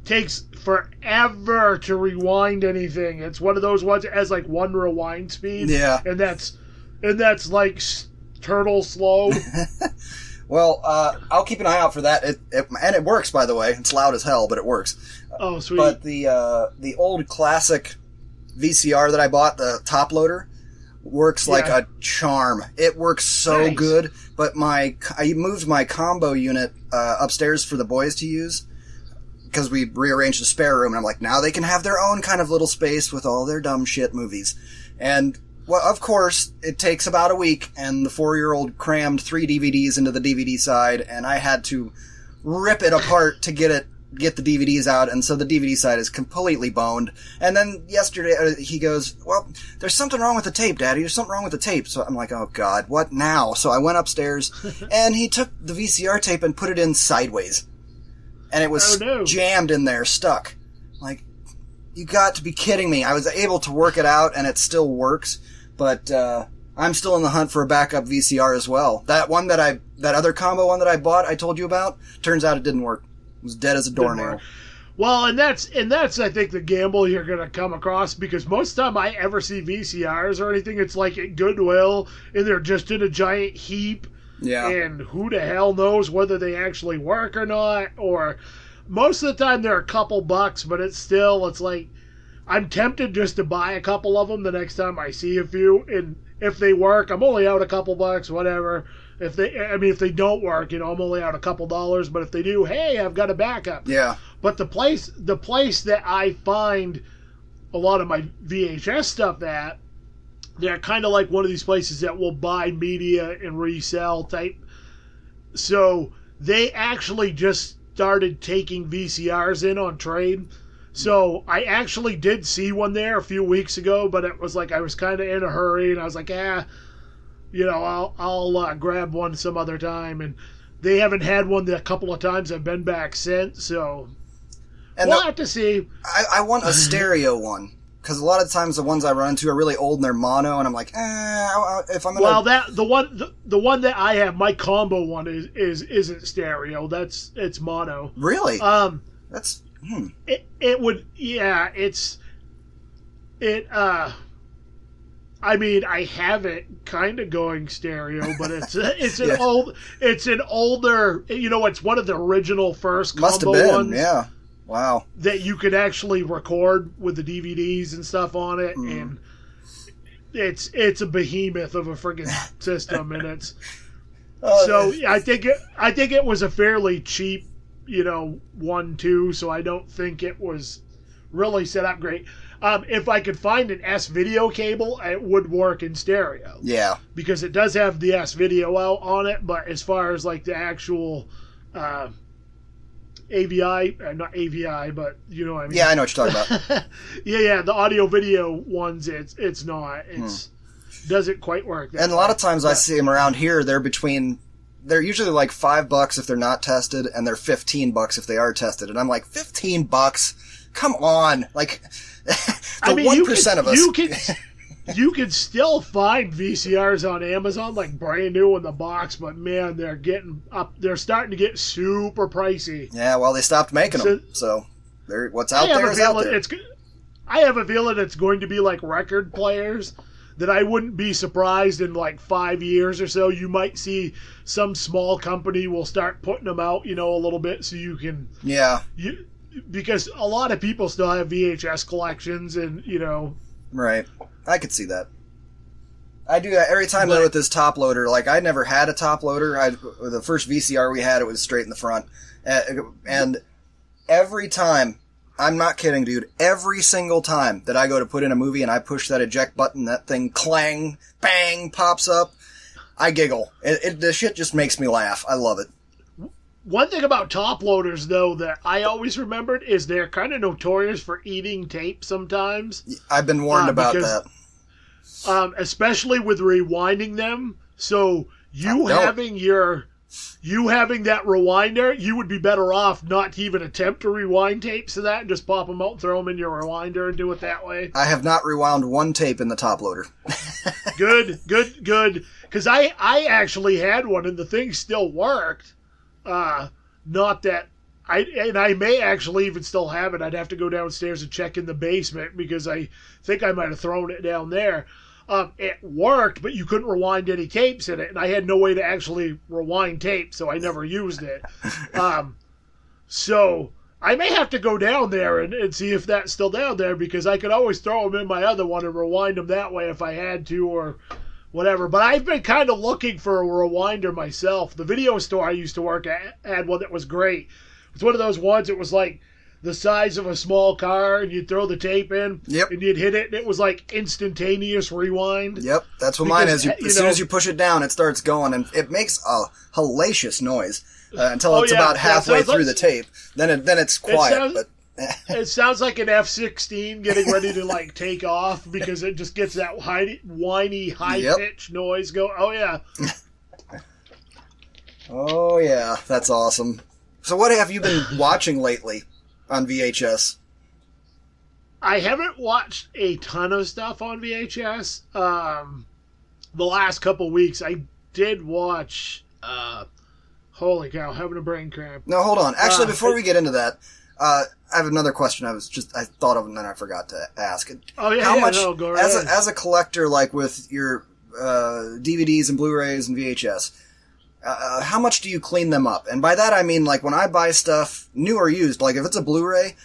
takes forever to rewind anything. It's one of those ones that has like one rewind speed. Yeah. And that's like turtle slow. Well, I'll keep an eye out for that. And it works, by the way. It's loud as hell, but it works. Oh, sweet. But the old classic VCR that I bought, the top loader, works like a charm. It works so good. But I moved my combo unit upstairs for the boys to use, because we rearranged the spare room, and I'm like, now they can have their own kind of little space with all their dumb shit movies. And well, of course, it takes about a week, and the 4-year-old crammed 3 DVDs into the DVD side, and I had to rip it apart to get the DVDs out, and so the DVD side is completely boned. And then yesterday, he goes, well, there's something wrong with the tape, Daddy. There's something wrong with the tape. So I'm like, oh, God, what now? So I went upstairs, and he took the VCR tape and put it in sideways. And it was jammed in there, stuck. Like, you got to be kidding me. I was able to work it out, and it still works. But I'm still in the hunt for a backup VCR as well. That other combo one that I bought, I told you about, turns out it didn't work. It was dead as a doornail. Well, and that's I think the gamble you're gonna come across, because most of the time I ever see VCRs or anything, it's like at Goodwill and they're just in a giant heap. Yeah. And who the hell knows whether they actually work or not, or most of the time they're a couple bucks, but it's like, I'm tempted just to buy a couple of them the next time I see a few, and if they work, I'm only out a couple bucks, whatever. If they don't work, I'm only out a couple dollars, but if they do, hey, I've got a backup. Yeah. But the place that I find a lot of my VHS stuff at, they're kind of like one of these places that will buy media and resell type. So they actually just started taking VCRs in on trade. So I actually did see one there a few weeks ago, but it was like I was kind of in a hurry, and I was like, I'll grab one some other time. And they haven't had one the couple of times I've been back since. So And we'll have to see. I want a stereo one. Because a lot of times the ones I run into are really old and they're mono, and I'm like, if I'm gonna... Well, the one that I have, my combo one isn't stereo. It's mono. Really? That's it would, yeah. I mean, I have it kind of going stereo, but it's an older. It's one of the original first combo must have been, ones. Yeah. Wow. That you could actually record with the DVDs and stuff on it, and it's a behemoth of a friggin' system, and it's I think it was a fairly cheap, one too. So I don't think it was really set up great. If I could find an S video cable, it would work in stereo. Yeah. Because it does have the S video out on it, but as far as like the actual AVI, not AVI, but you know what I mean. Yeah, I know what you're talking about. yeah, the audio video ones, it's not. Doesn't quite work. And a lot of times I see them around here. They're usually like $5 if they're not tested, and they're $15 if they are tested. And I'm like, $15? Come on, like the 1% of us. You can still find VCRs on Amazon, like brand new in the box, but man, they're starting to get super pricey. Yeah, well, they stopped making them, so what's out there is out there. I have a feeling it's going to be like record players, that I wouldn't be surprised in like 5 years or so. You might see some small company will start putting them out, a little bit, so you can. Yeah. Because a lot of people still have VHS collections, and Right. I could see that. I do that every time though with this top loader. Like, I never had a top loader. The first VCR we had, it was straight in the front. And every time, I'm not kidding, dude, every single time that I go to put in a movie and I push that eject button, that thing clang, bang, pops up, I giggle. The shit just makes me laugh. I love it. One thing about top loaders, though, that I always remembered is they're kind of notorious for eating tape sometimes. I've been warned about that. Especially with rewinding them. So you having that rewinder, you would be better off not to even attempt to rewind tapes of that and just pop them out and throw them in your rewinder and do it that way. I have not rewound one tape in the top loader. Good. Because I actually had one and the thing still worked. Not that I may actually even still have it. I'd have to go downstairs and check in the basement because I think I might have thrown it down there. It worked, but you couldn't rewind any tapes in it, and I had no way to actually rewind tape, so I never used it. So I may have to go down there and see if that's still down there, because I could always throw them in my other one and rewind them that way if I had to, or whatever. But I've been kind of looking for a rewinder myself. The video store I used to work at had one that was great. It's one of those ones that was like the size of a small car, and you'd throw the tape in, and you'd hit it, and it was like instantaneous rewind. Yep, that's what mine is. As soon as you push it down, it starts going, and it makes a hellacious noise until it's about halfway through the tape. Then it's quiet. It sounds like an F-16 getting ready to like take off, because it just gets that whiny, high-pitched noise go. Oh, yeah. Oh, yeah. That's awesome. So what have you been watching lately on VHS? I haven't watched a ton of stuff on VHS. The last couple weeks, I did watch... holy cow, having a brain cramp. No, hold on. Actually, before we get into that... I have another question I thought of and then I forgot to ask. Oh, yeah, go right ahead. As a collector, like with your DVDs and Blu-rays and VHS, how much do you clean them up? And by that I mean, like, when I buy stuff, new or used, like if it's a Blu-ray,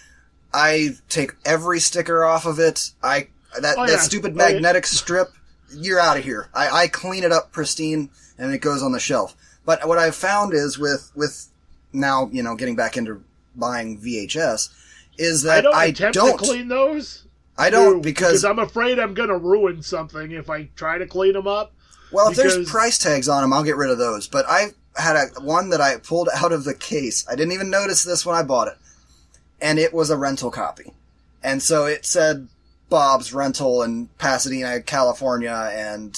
I take every sticker off of it. That stupid magnetic strip, you're out of here. I clean it up pristine and it goes on the shelf. But what I've found is with now, getting back into buying VHS, is that I don't to clean those. I don't because I'm afraid I'm going to ruin something if I try to clean them up. Well, if there's price tags on them, I'll get rid of those. But I had one that I pulled out of the case. I didn't even notice this when I bought it, and it was a rental copy, and so it said Bob's Rental in Pasadena, California, and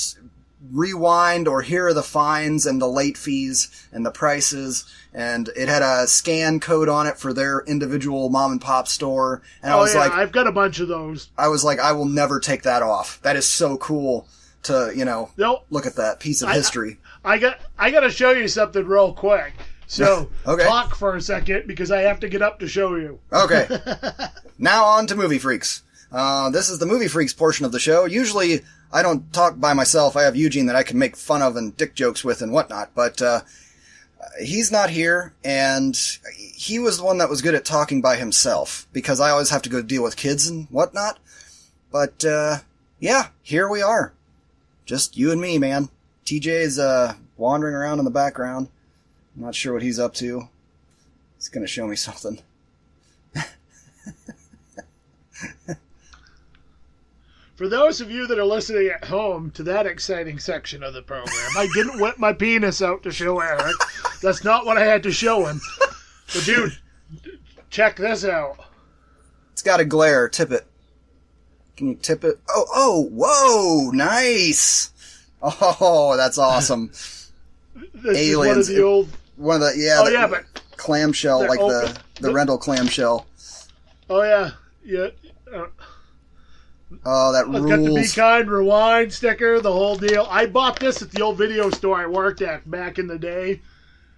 rewind or here are the fines and the late fees and the prices. And it had a scan code on it for their individual mom and pop store. And I was like, I've got a bunch of those. I was like, I will never take that off. That is so cool to, look at that piece of history. I got to show you something real quick. So Okay. talk for a second because I have to get up to show you. Okay. Now on to Movie Freaks. This is the Movie Freaks portion of the show. Usually I don't talk by myself. I have Eugene that I can make fun of and dick jokes with and whatnot. But he's not here, and he was the one that was good at talking by himself because I always have to go deal with kids and whatnot. But yeah, here we are. Just you and me, man. TJ's wandering around in the background. I'm not sure what he's up to. He's going to show me something. For those of you that are listening at home to that exciting section of the program, I didn't whip my penis out to show Eric. That's not what I had to show him. But dude, check this out. It's got a glare. Tip it. Can you tip it? Oh, whoa, nice. Oh, that's awesome. This Aliens. is one of the old... One of the, but clamshell, they're like open. the Rendell clamshell. Oh, yeah. Oh, that I've got the Be rules. Kind Rewind sticker, the whole deal. I bought this at the old video store I worked at back in the day.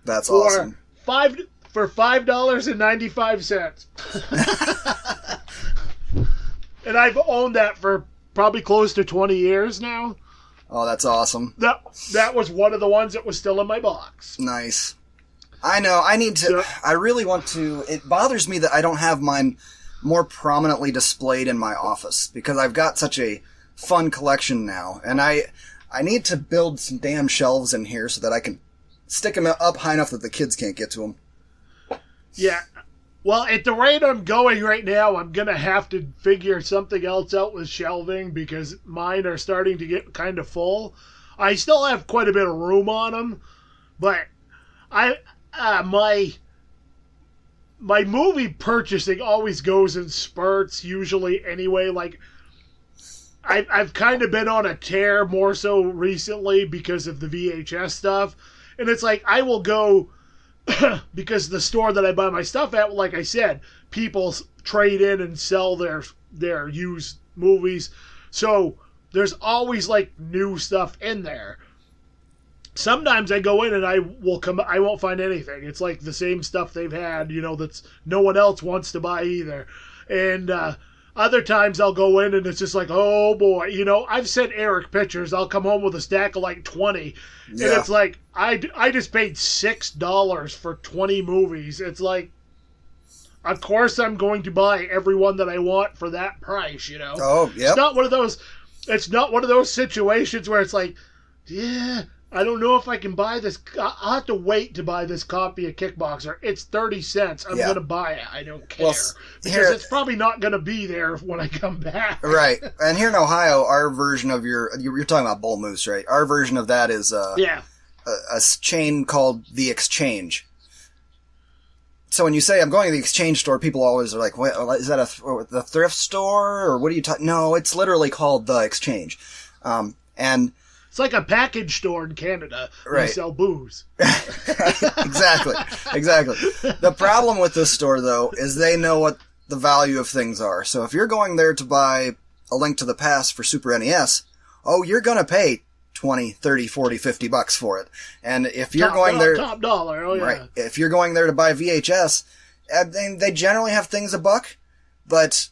That's for awesome. $5.95. And I've owned that for probably close to 20 years now. Oh, that's awesome. That was one of the ones that was still in my box. Nice. I know. I need to. I really want to. It bothers me that I don't have mine more prominently displayed in my office because I've got such a fun collection now, and I need to build some damn shelves in here so that I can stick them up high enough that the kids can't get to them. Yeah. Well, at the rate I'm going right now, I'm going to have to figure something else out with shelving because mine are starting to get kind of full. I still have quite a bit of room on them, but my movie purchasing always goes in spurts usually anyway. Like I've kind of been on a tear more so recently because of the VHS stuff. And it's like I will go because the store that I buy my stuff at, like I said, people trade in and sell their used movies. So there's always like new stuff in there. Sometimes I go in and I won't find anything. It's like the same stuff they've had, that's no one else wants to buy either. And other times I'll go in and it's just like, oh boy, I've sent Eric pictures. I'll come home with a stack of like 20. Yeah. And it's like, I just paid $6 for 20 movies. It's like, of course I'm going to buy every one that I want for that price, Oh, yeah. It's not one of those situations where it's like, yeah, I don't know if I can buy this. I'll have to wait to buy this copy of Kickboxer. It's 30 cents. I'm going to buy it. I don't care. Because it's probably not going to be there when I come back. Right. And here in Ohio, our version of you're talking about Bull Moose, right? Our version of that is a chain called The Exchange. So when you say I'm going to the Exchange store, people always are like, "Wait, is that the thrift store? Or what are you talking?" No, it's literally called The Exchange. And it's like a package store in Canada where they sell booze. Exactly. The problem with this store, though, is they know what the value of things are. So if you're going there to buy A Link to the Past for Super NES, you're going to pay $20, $30, $40, $50 for it. And if you're going there... Top dollar, oh yeah. Right. If you're going there to buy VHS, they generally have things $1, but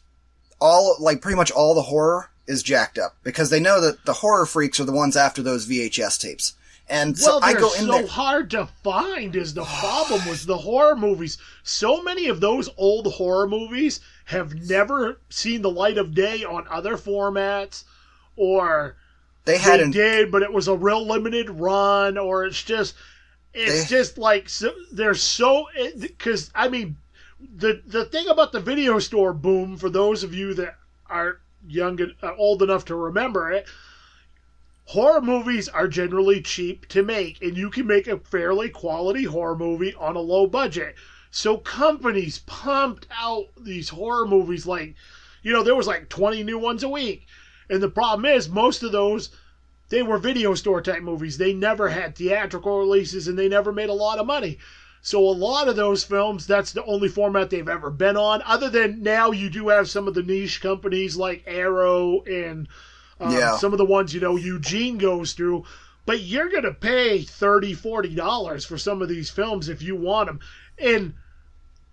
pretty much all the horror is jacked up because they know that the horror freaks are the ones after those VHS tapes. And so I go in there. So hard to find is the problem with the horror movies. So many of those old horror movies have never seen the light of day on other formats, or they did, but it was a real limited run, or because I mean, the thing about the video store boom, for those of you that are young and old enough to remember it, horror movies are generally cheap to make, and you can make a fairly quality horror movie on a low budget. So companies pumped out these horror movies like, there was like 20 new ones a week. And the problem is most of those, they were video store type movies. They never had theatrical releases, and they never made a lot of money. So a lot of those films, that's the only format they've ever been on. Other than now, you do have some of the niche companies like Arrow and some of the ones, Eugene goes through. But you're going to pay $30, $40 for some of these films if you want them. And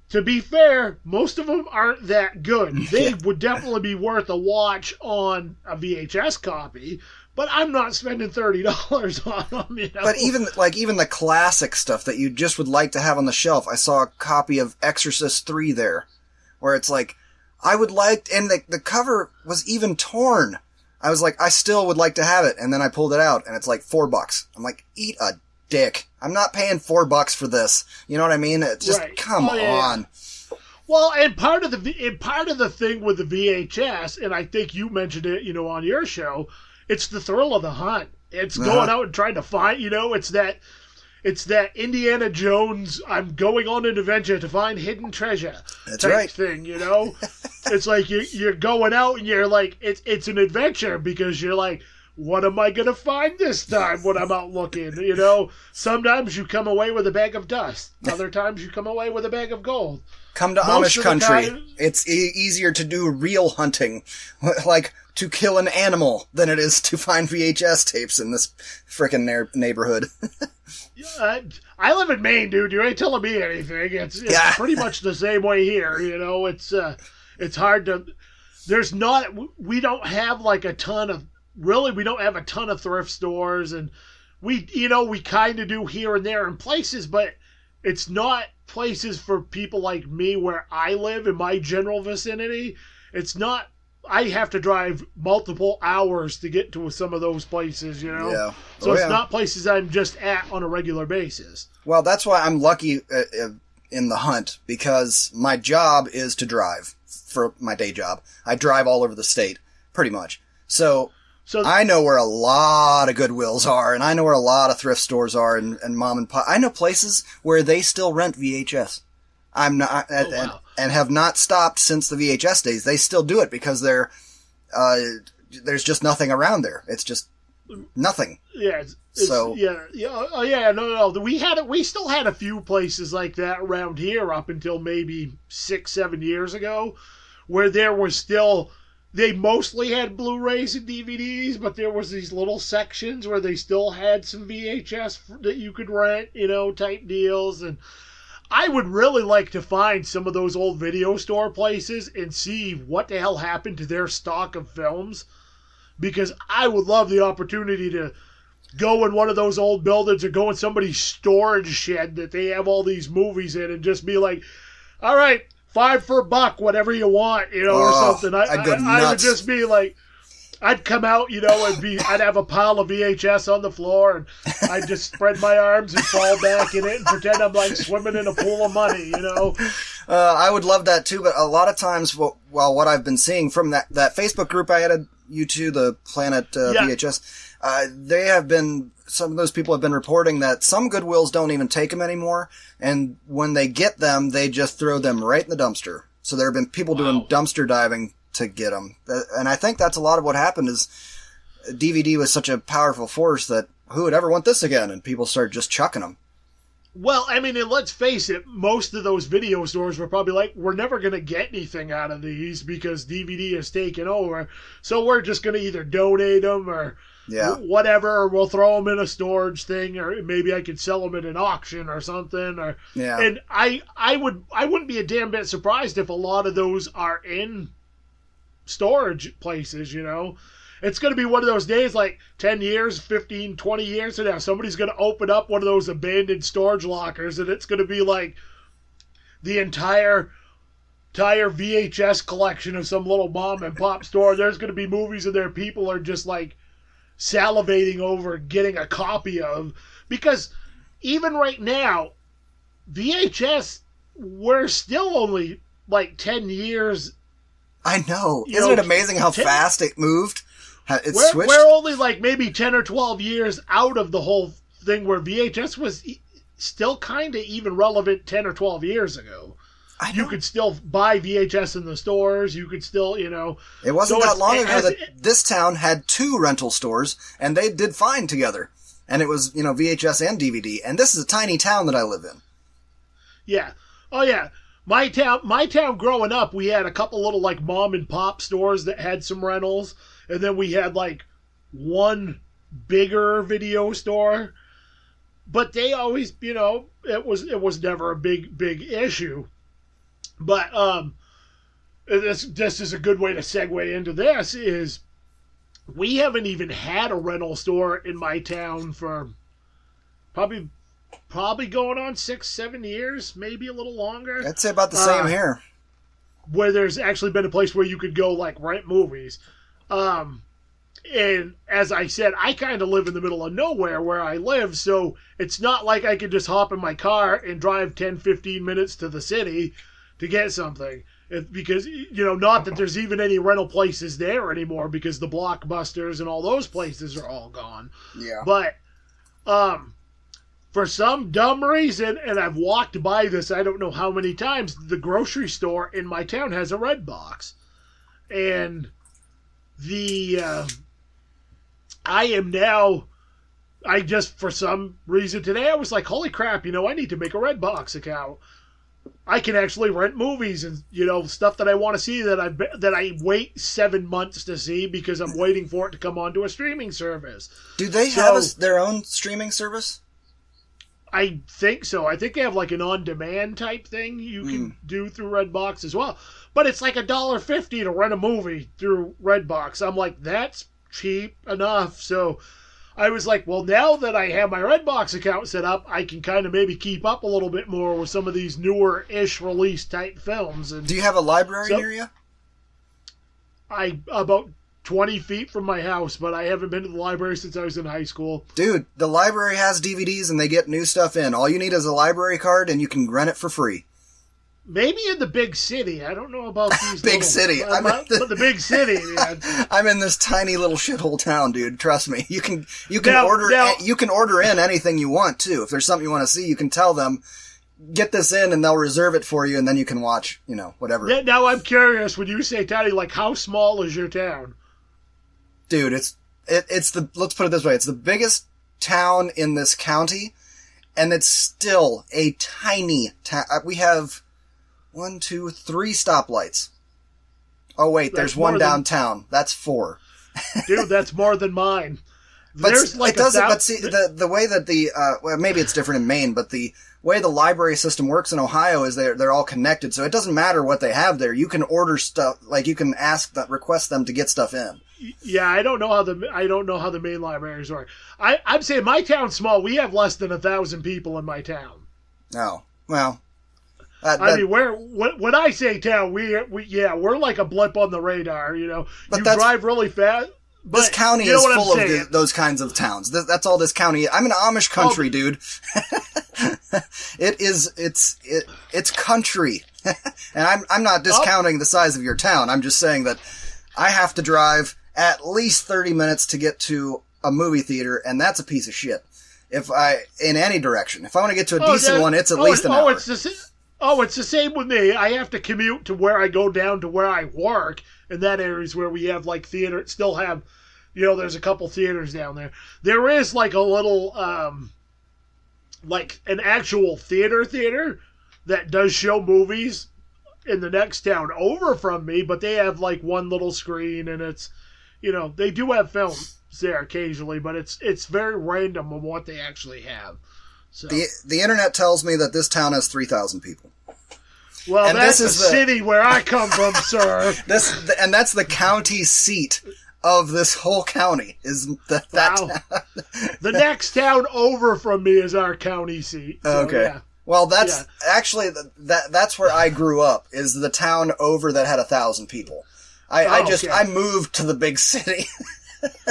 to be fair, most of them aren't that good. They would definitely be worth a watch on a VHS copy, but I'm not spending $30 on them. But even the classic stuff that you just would like to have on the shelf, I saw a copy of Exorcist 3 there, where it's like, I would like, and the cover was even torn. I was like, I still would like to have it, and then I pulled it out, and it's like $4. I'm like, eat a dick. I'm not paying $4 for this. You know what I mean? It's just, come on. Well, and part of the thing with the VHS, and I think you mentioned it, on your show, it's the thrill of the hunt. It's going out and trying to find, it's that Indiana Jones, I'm going on an adventure to find hidden treasure type thing, It's like you're going out and you're like, it's an adventure because you're like, what am I going to find this time when I'm out looking? Sometimes you come away with a bag of dust. Other times you come away with a bag of gold. Come to Amish country. It's easier to do real hunting, like to kill an animal, than it is to find VHS tapes in this frickin' neighborhood. I live in Maine, dude. You ain't telling me anything. It's pretty much the same way here. It's hard to. We don't have like a ton of. Really, we don't have a ton of thrift stores, and we kind of do here and there in places, but it's not places for people like me where I live in my general vicinity. It's not. I have to drive multiple hours to get to some of those places, Yeah. So it's not places I'm just at on a regular basis. Well, that's why I'm lucky in the hunt, because my job is to drive for my day job. I drive all over the state, pretty much. So I know where a lot of Goodwills are, and I know where a lot of thrift stores are, and mom and pop. I know places where they still rent VHS. I'm not, and have not stopped since the VHS days. They still do it because there's just nothing around there. It's just nothing. Yeah. No. We still had a few places like that around here up until maybe 6-7 years ago, where there was still. They mostly had Blu-rays and DVDs, but there was these little sections where they still had some VHS that you could rent, type deals. And I would really like to find some of those old video store places and see what the hell happened to their stock of films, because I would love the opportunity to go in one of those old buildings or go in somebody's storage shed that they have all these movies in and just be like, all right, $5 for $1, whatever you want, or something. I would just be like, I'd come out, I'd have a pile of VHS on the floor, and I'd just spread my arms and fall back in it and pretend I'm like swimming in a pool of money, I would love that too, but a lot of times, what I've been seeing from that Facebook group I added you to, the Planet VHS, some of those people have been reporting that some Goodwills don't even take them anymore, and when they get them, they just throw them right in the dumpster. So there have been people doing dumpster diving to get them. And I think that's a lot of what happened is DVD was such a powerful force that who would ever want this again? And people started just chucking them. Well, I mean, and let's face it, most of those video stores were probably like, we're never going to get anything out of these because DVD has taken over. So we're just going to either donate them or whatever, or we'll throw them in a storage thing, or maybe I could sell them at an auction or something. And I wouldn't be a damn bit surprised if a lot of those are in storage places, It's going to be one of those days, like 10 years, 15, 20 years from now, somebody's going to open up one of those abandoned storage lockers, and it's going to be like the entire VHS collection of some little mom and pop store. There's going to be movies in there people are just like salivating over getting a copy of, because even right now, VHS, we're still only like 10 years. I know. Isn't it amazing how fast it moved? Switched? We're only like maybe 10 or 12 years out of the whole thing where VHS was still kind of even relevant 10 or 12 years ago. You could still buy VHS in the stores. You could still, It wasn't So that long it's- ago that this town had 2 rental stores, and they did fine together. And it was, VHS and DVD. And this is a tiny town that I live in. Yeah. Oh, yeah. My town growing up, we had a couple little, like, mom and pop stores that had some rentals. And then we had, like, one bigger video store. But they always, it was never a big issue. But this is a good way to segue into this is we haven't even had a rental store in my town for probably going on 6-7 years, maybe a little longer. I'd say about the same here. Where there's actually been a place where you could go like rent movies. And as I said, I kind of live in the middle of nowhere where I live, so it's not like I could just hop in my car and drive 10-15 minutes to the city to get something. Because, not that there's even any rental places there anymore because the Blockbusters and all those places are all gone. Yeah. But for some dumb reason, and I've walked by this I don't know how many times, the grocery store in my town has a red box. And for some reason today, I was like, holy crap, I need to make a Redbox account. I can actually rent movies and, stuff that I want to see that I wait 7 months to see because I'm waiting for it to come onto a streaming service. Do they have their own streaming service? I think so. I think they have like an on-demand type thing you can do through Redbox as well. But it's like $1.50 to rent a movie through Redbox. I'm like, that's cheap enough. So I was like, well, now that I have my Redbox account set up, I can kind of maybe keep up a little bit more with some of these newer-ish release type films. And do you have a library near you? About 20 feet from my house, but I haven't been to the library since I was in high school. Dude, the library has DVDs and they get new stuff in. All you need is a library card and you can rent it for free. Maybe in the big city. I don't know about these big city. But the big city, man. I'm in this tiny little shithole town, dude. Trust me. You can order in anything you want too. If there's something you want to see, you can tell them, get this in, and they'll reserve it for you, and then you can watch, whatever. Now I'm curious. When you say tiny, like how small is your town? Dude, it's let's put it this way. It's the biggest town in this county, and it's still a tiny town. We have 1, 2, 3 stoplights. Oh wait, there's one downtown. That's 4. Dude, that's more than mine. But see, the way that well, maybe it's different in Maine, but the way the library system works in Ohio is they're all connected, so it doesn't matter what they have there. You can order stuff, like you can request them to get stuff in. Yeah, I don't know how the main libraries work. I'm saying my town's small. We have less than 1,000 people in my town. Oh, well. I mean, when I say town, we're like a blip on the radar. You drive really fast. This county is full of those kinds of towns. That's all this county is. I'm in Amish country, dude. It's country. And I'm not discounting the size of your town. I'm just saying that I have to drive at least 30 minutes to get to a movie theater, and that's a piece of shit. In any direction. If I want to get to a decent one, it's at least an hour. It's the same with me. I have to commute to where I go down to where I work, and that area is where we have like theater. Still have, there's a couple theaters down there. There is like a little, like an actual theater that does show movies in the next town over from me, but they have like one little screen, and it's, they do have films there occasionally, but it's very random on what they actually have. So. The internet tells me that this town has 3,000 people. Well, and that's the city where I come from, sir. And that's the county seat of this whole county. That town. The next town over from me is our county seat. So, okay. Yeah. Well, that's actually that's where I grew up. Is the town over that had 1,000 people. I moved to the big city.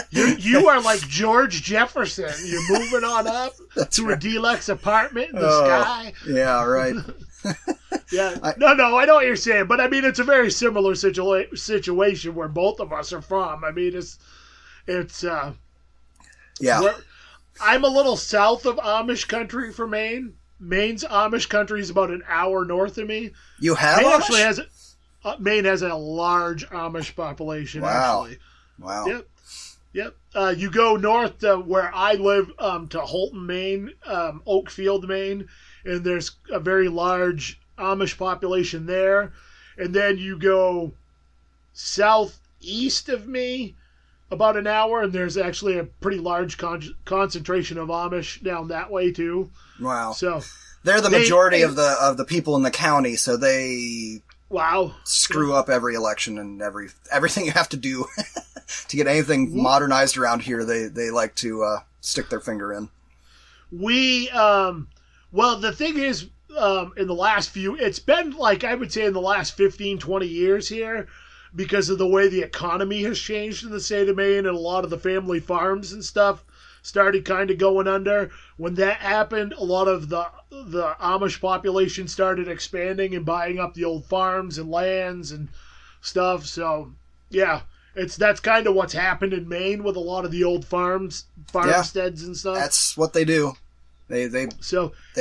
You are like George Jefferson. You're moving on up to a deluxe apartment in the sky. Yeah, right. Yeah. No, I know what you're saying, but I mean, it's a very similar situation where both of us are from. I mean, it's yeah. I'm a little south of Amish country for Maine, Maine's Amish country is about an hour north of me. You have Maine Amish? actually has Maine has a large Amish population. Wow. Actually. Wow. Yep. You go north to where I live, to Holton, Maine, Oakfield, Maine, and there's a very large Amish population there. And then you go southeast of me about an hour, and there's actually a pretty large concentration of Amish down that way too. Wow. So they're the majority of the people in the county, so they screw up every election and everything you have to do to get anything modernized around here. They like to stick their finger in. Well, the thing is, in the last it's been like, I would say in the last 15, 20 years here, because of the way the economy has changed in the state of Maine, and a lot of the family farms and stuff started kind of going under. When that happened, a lot of the Amish population started expanding and buying up the old farms and lands and stuff. So, yeah, that's kind of what's happened in Maine with a lot of the old farmsteads and stuff. That's what they do. They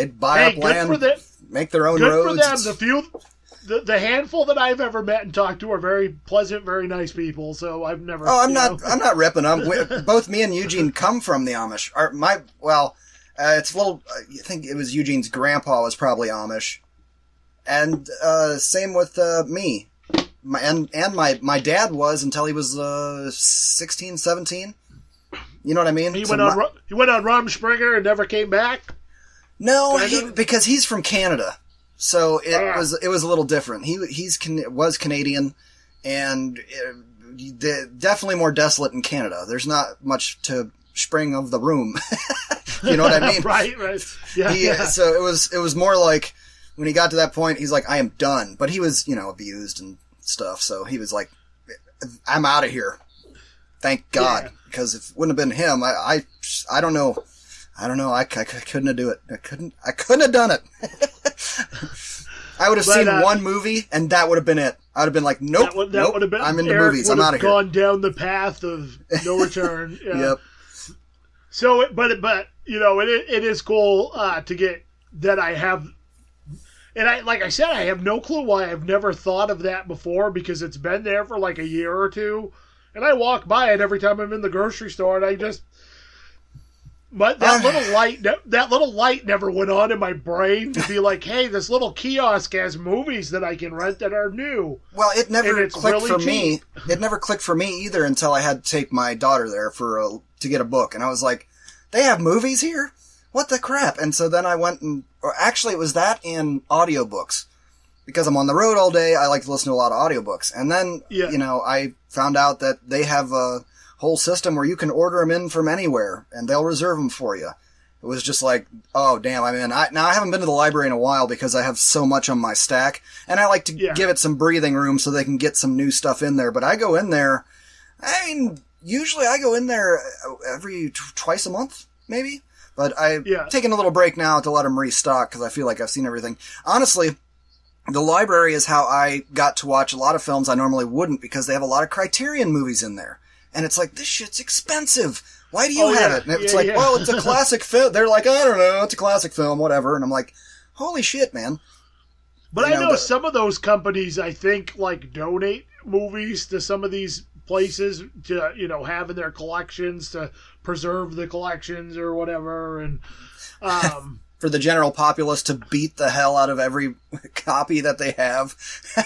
buy up land, make their own roads. Good for them. The handful that I've ever met and talked to are very pleasant, very nice people. So I've never. Oh, I'm not ripping them. Both me and Eugene come from the Amish. It's a little. I think it was Eugene's grandpa was probably Amish, and same with me. My dad was until he was 16, 17. You know what I mean? He went on Rumspringa and never came back. No, because he's from Canada. So it was a little different. He was Canadian, and definitely more desolate in Canada. There's not much to spring of the room. You know what I mean? Right. Yeah. So it was more like when he got to that point, he's like, I am done. But he was, abused and stuff. So he was like, I'm out of here. Thank God. Yeah. Because if it wouldn't have been him, I don't know. I couldn't do it. I couldn't have done it. I would have seen one movie, and that would have been it. I would have been like, nope, that would have been, I'm into Eric movies. I'm out of here. Gone down the path of no return. Yeah. Yep. So, but it is cool to get that I have, and like I said, I have no clue why I've never thought of that before, because it's been there for like a year or two, and I walk by it every time I'm in the grocery store, and I just. But that little light never went on in my brain to be like, hey, this little kiosk has movies that I can rent that are new. Well, it never clicked really for me. It never clicked for me either until I had to take my daughter there to get a book, and I was like, they have movies here? What the crap? And so then I went actually it was that and audiobooks. Because I'm on the road all day, I like to listen to a lot of audiobooks. And then, I found out that they have a whole system where you can order them in from anywhere, and they'll reserve them for you. It was just like, oh, damn, I'm in. Now, I haven't been to the library in a while because I have so much on my stack, and I like to give it some breathing room so they can get some new stuff in there. But I go in there, usually I go in there every twice a month, maybe. But I've taken a little break now to let them restock because I feel like I've seen everything. Honestly, the library is how I got to watch a lot of films I normally wouldn't, because they have a lot of Criterion movies in there. And it's like, this shit's expensive. Why do you have it? And it's well, it's a classic film. They're like, I don't know, it's a classic film, whatever. And I'm like, holy shit, man. But I know some of those companies, I think, like, donate movies to some of these places to, have in their collections to preserve the collections or whatever. And, for the general populace to beat the hell out of every copy that they have.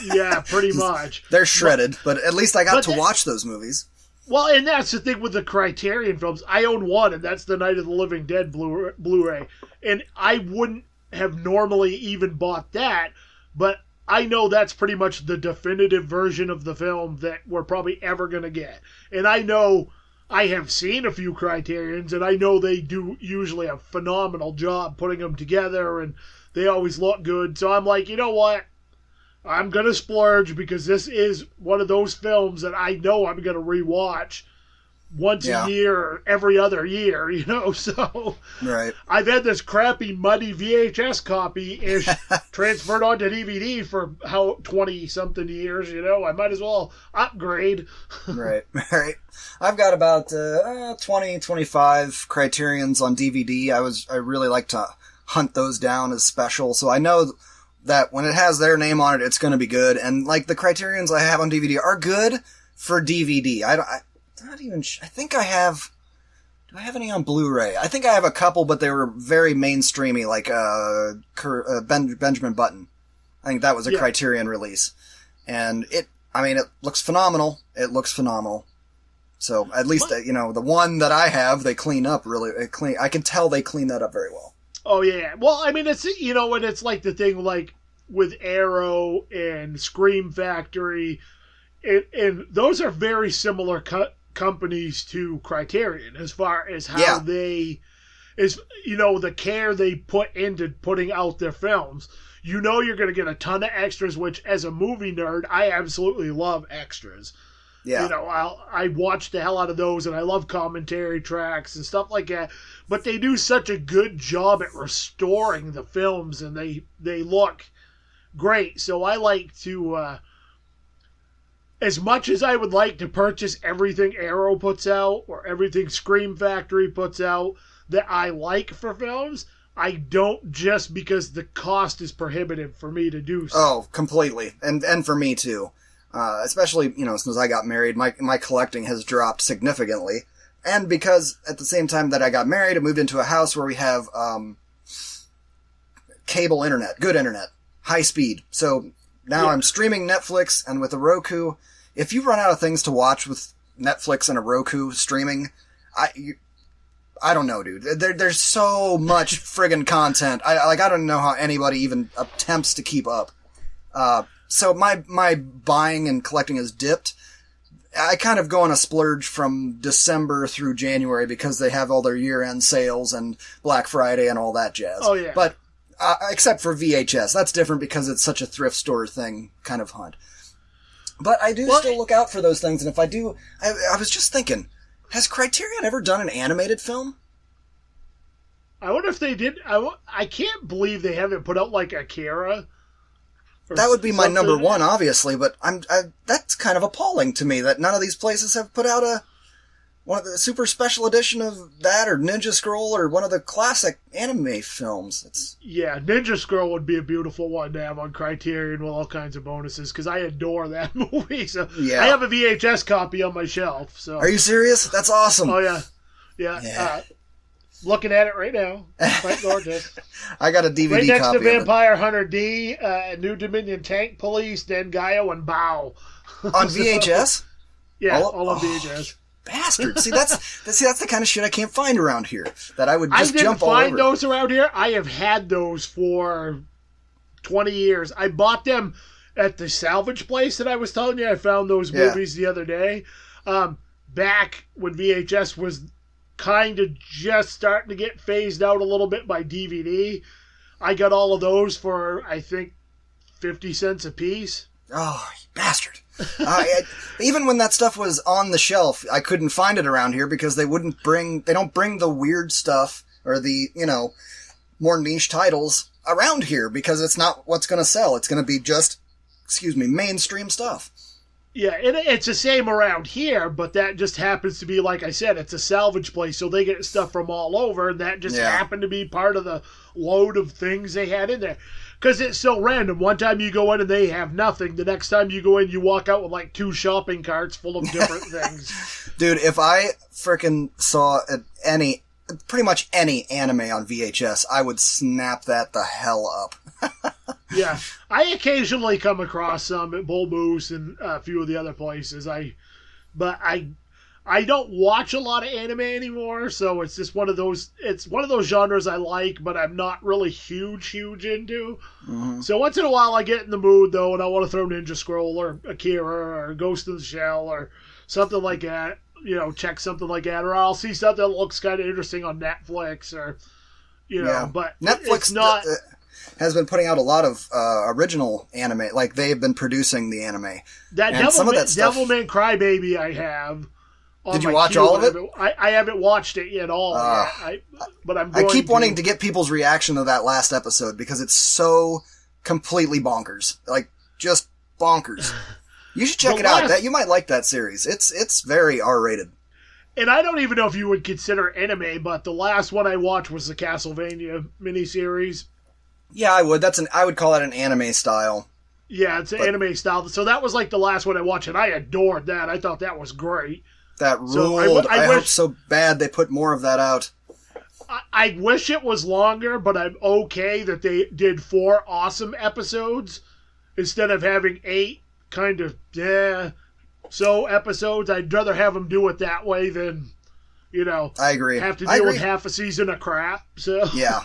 Yeah, pretty much. They're shredded, but at least I got to watch those movies. Well, and that's the thing with the Criterion films. I own one, and that's the Night of the Living Dead Blu-ray. And I wouldn't have normally even bought that, but I know that's pretty much the definitive version of the film that we're probably ever going to get. And I know I have seen a few Criterions, and I know they do usually a phenomenal job putting them together, and they always look good. So I'm like, you know what? I'm going to splurge, because this is one of those films that I know I'm going to rewatch once a year or every other year, so right. I've had this crappy, muddy VHS copy-ish transferred onto DVD for 20-something years, I might as well upgrade. Right. I've got about 20, 25 Criterions on DVD. I really like to hunt those down as special. So I know that when it has their name on it, it's going to be good. And like the Criterions I have on DVD are good for DVD. I think I have. Do I have any on Blu-ray? I think I have a couple, but they were very mainstreamy, like Benjamin Button. I think that was a Criterion release, and it looks phenomenal. It looks phenomenal. So at least the one that I have, they clean up really clean. I can tell they clean that up very well. Oh yeah. Well, I mean, it's and it's like the thing like with Arrow and Scream Factory, and those are very similar companies to Criterion as far as how the care they put into putting out their films. You're going to get a ton of extras, which as a movie nerd, I absolutely love extras. Yeah. I watch the hell out of those, and I love commentary tracks and stuff like that. But they do such a good job at restoring the films, and they look great. So I like to, as much as I would like to purchase everything Arrow puts out or everything Scream Factory puts out that I like for films, I don't, just because the cost is prohibitive for me to do so. Oh, completely. And for me too. Especially, since I got married, my collecting has dropped significantly. And because at the same time that I got married, I moved into a house where we have, cable internet, good internet, high speed. So now I'm streaming Netflix, and with a Roku, if you run out of things to watch with Netflix and a Roku streaming, I don't know, dude. There's so much friggin' content. I don't know how anybody even attempts to keep up. So my buying and collecting has dipped. I kind of go on a splurge from December through January because they have all their year-end sales and Black Friday and all that jazz. Oh, yeah. But, except for VHS. That's different because it's such a thrift store thing kind of hunt. But I do still look out for those things, and if I do, I was just thinking, has Criterion ever done an animated film? I wonder if they did. I can't believe they haven't put out like Akira. That would be my number one, obviously, but that's kind of appalling to me that none of these places have put out one of the super special edition of that, or Ninja Scroll, or one of the classic anime films. Yeah, Ninja Scroll would be a beautiful one to have on Criterion with all kinds of bonuses, because I adore that movie. So I have a VHS copy on my shelf. So are you serious? That's awesome. Oh yeah. Looking at it right now. Quite gorgeous. I got a DVD copy. Right next to Vampire Hunter D, New Dominion Tank Police, Dengayo, and Bao. On VHS? Yeah, all on VHS. Bastard. See, that's the kind of shit I can't find around here. That I would just jump all over. I didn't find those around here. I have had those for 20 years. I bought them at the salvage place that I was telling you. I found those movies the other day. Back when VHS was kind of just starting to get phased out a little bit by DVD. I got all of those for, I think, 50 cents a piece. Oh, you bastard. Even when that stuff was on the shelf, I couldn't find it around here because they don't bring the weird stuff or the, more niche titles around here because it's not what's going to sell. It's going to be just, mainstream stuff. Yeah, and it's the same around here, but that just happens to be, like I said, it's a salvage place, so they get stuff from all over, and that just happened to be part of the load of things they had in there. Because it's so random. One time you go in and they have nothing. The next time you go in, you walk out with like 2 shopping carts full of different things. Dude, if I frickin' saw pretty much any anime on VHS, I would snap that the hell up. Yeah, I occasionally come across some at Bull Moose and a few of the other places. But I don't watch a lot of anime anymore, so it's just one of those. It's one of those genres I like, but I'm not really huge into. Mm-hmm. So once in a while, I get in the mood though, and I want to throw Ninja Scroll or Akira or Ghost in the Shell or something like that. Check something like that, or I'll see something that looks kind of interesting on Netflix, or But Netflix it's not. Has been putting out a lot of original anime. Like, they've been producing the anime. That Devilman Crybaby I have. Did you watch all of it? I haven't watched it yet all. But I keep wanting to get people's reaction to that last episode because it's so completely bonkers. Like, just bonkers. You should check it out. You might like that series. It's very R-rated. And I don't even know if you would consider anime, but the last one I watched was the Castlevania miniseries. Yeah, I would. I would call it an anime style. Yeah, it's an anime style. So that was like the last one I watched, and I adored that. I thought that was great. That ruled. So I hope so bad they put more of that out. I wish it was longer, but I'm okay that they did 4 awesome episodes instead of having 8 kind of so episodes. I'd rather have them do it that way than, I agree. Have to deal with half a season of crap. So yeah.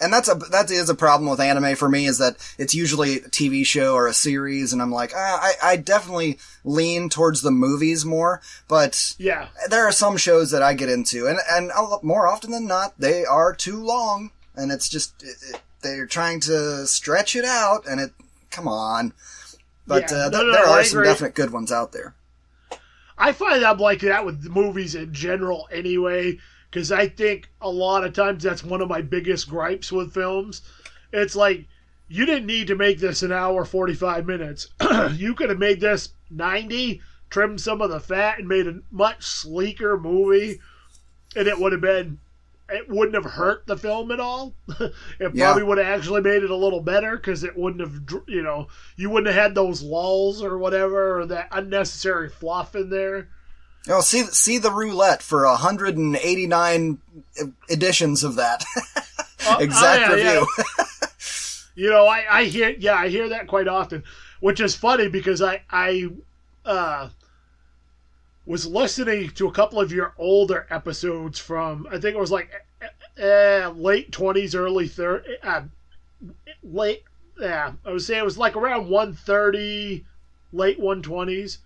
And that is a problem with anime for me, is that it's usually a TV show or a series, and I'm like, I definitely lean towards the movies more, but yeah, there are some shows that I get into, and more often than not, they are too long, and it's just, they're trying to stretch it out, and come on. But there are some definite good ones out there. I find I'm like that with movies in general anyway, because I think a lot of times that's one of my biggest gripes with films. It's like, you didn't need to make this an hour 45 minutes. You could have made this 90, trimmed some of the fat, and made a much sleeker movie, and it wouldn't have hurt the film at all. It probably would have actually made it a little better, because it wouldn't have, you wouldn't have had those lulls or whatever, or that unnecessary fluff in there. Oh, see the roulette for 189 editions of that exact review. Yeah. I hear that quite often, which is funny because I was listening to a couple of your older episodes from, I think it was like late 20s, early 30s, I would say it was like around 130, late 120s.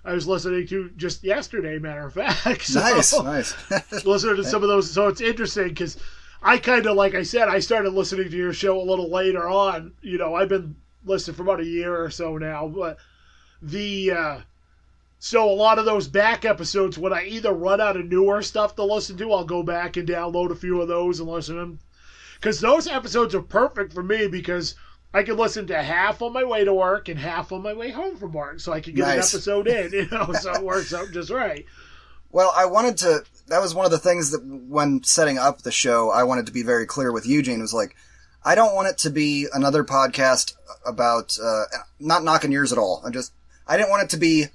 I was listening to just yesterday, matter of fact. So, nice. Listening to some of those. So it's interesting because I kind of, like I said, I started listening to your show a little later on. I've been listening for about a year or so now. But so a lot of those back episodes, when I either run out of newer stuff to listen to, I'll go back and download a few of those and listen to them. Because those episodes are perfect for me, because I can listen to half on my way to work and half on my way home from work, so I can get an episode in, so it works out just right. Well, that was one of the things that when setting up the show, I wanted to be very clear with Eugene, was like, I don't want it to be another podcast about, not knocking yours at all. I didn't want it to be,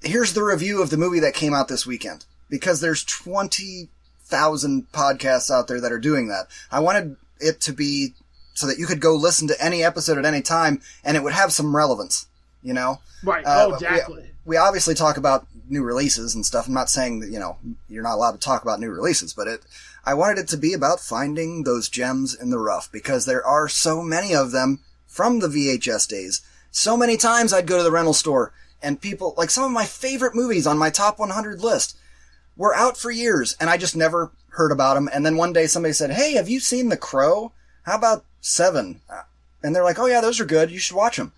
here's the review of the movie that came out this weekend, because there's 20,000 podcasts out there that are doing that. I wanted it to be so that you could go listen to any episode at any time, and it would have some relevance, Right. Exactly. We obviously talk about new releases and stuff. I'm not saying that, you're not allowed to talk about new releases, but I wanted it to be about finding those gems in the rough, because there are so many of them from the VHS days. So many times I'd go to the rental store, and people, like some of my favorite movies on my top 100 list, were out for years, and I just never heard about them. And then one day somebody said, hey, have you seen The Crow? How about Seven? And they're like, oh yeah, those are good. You should watch them.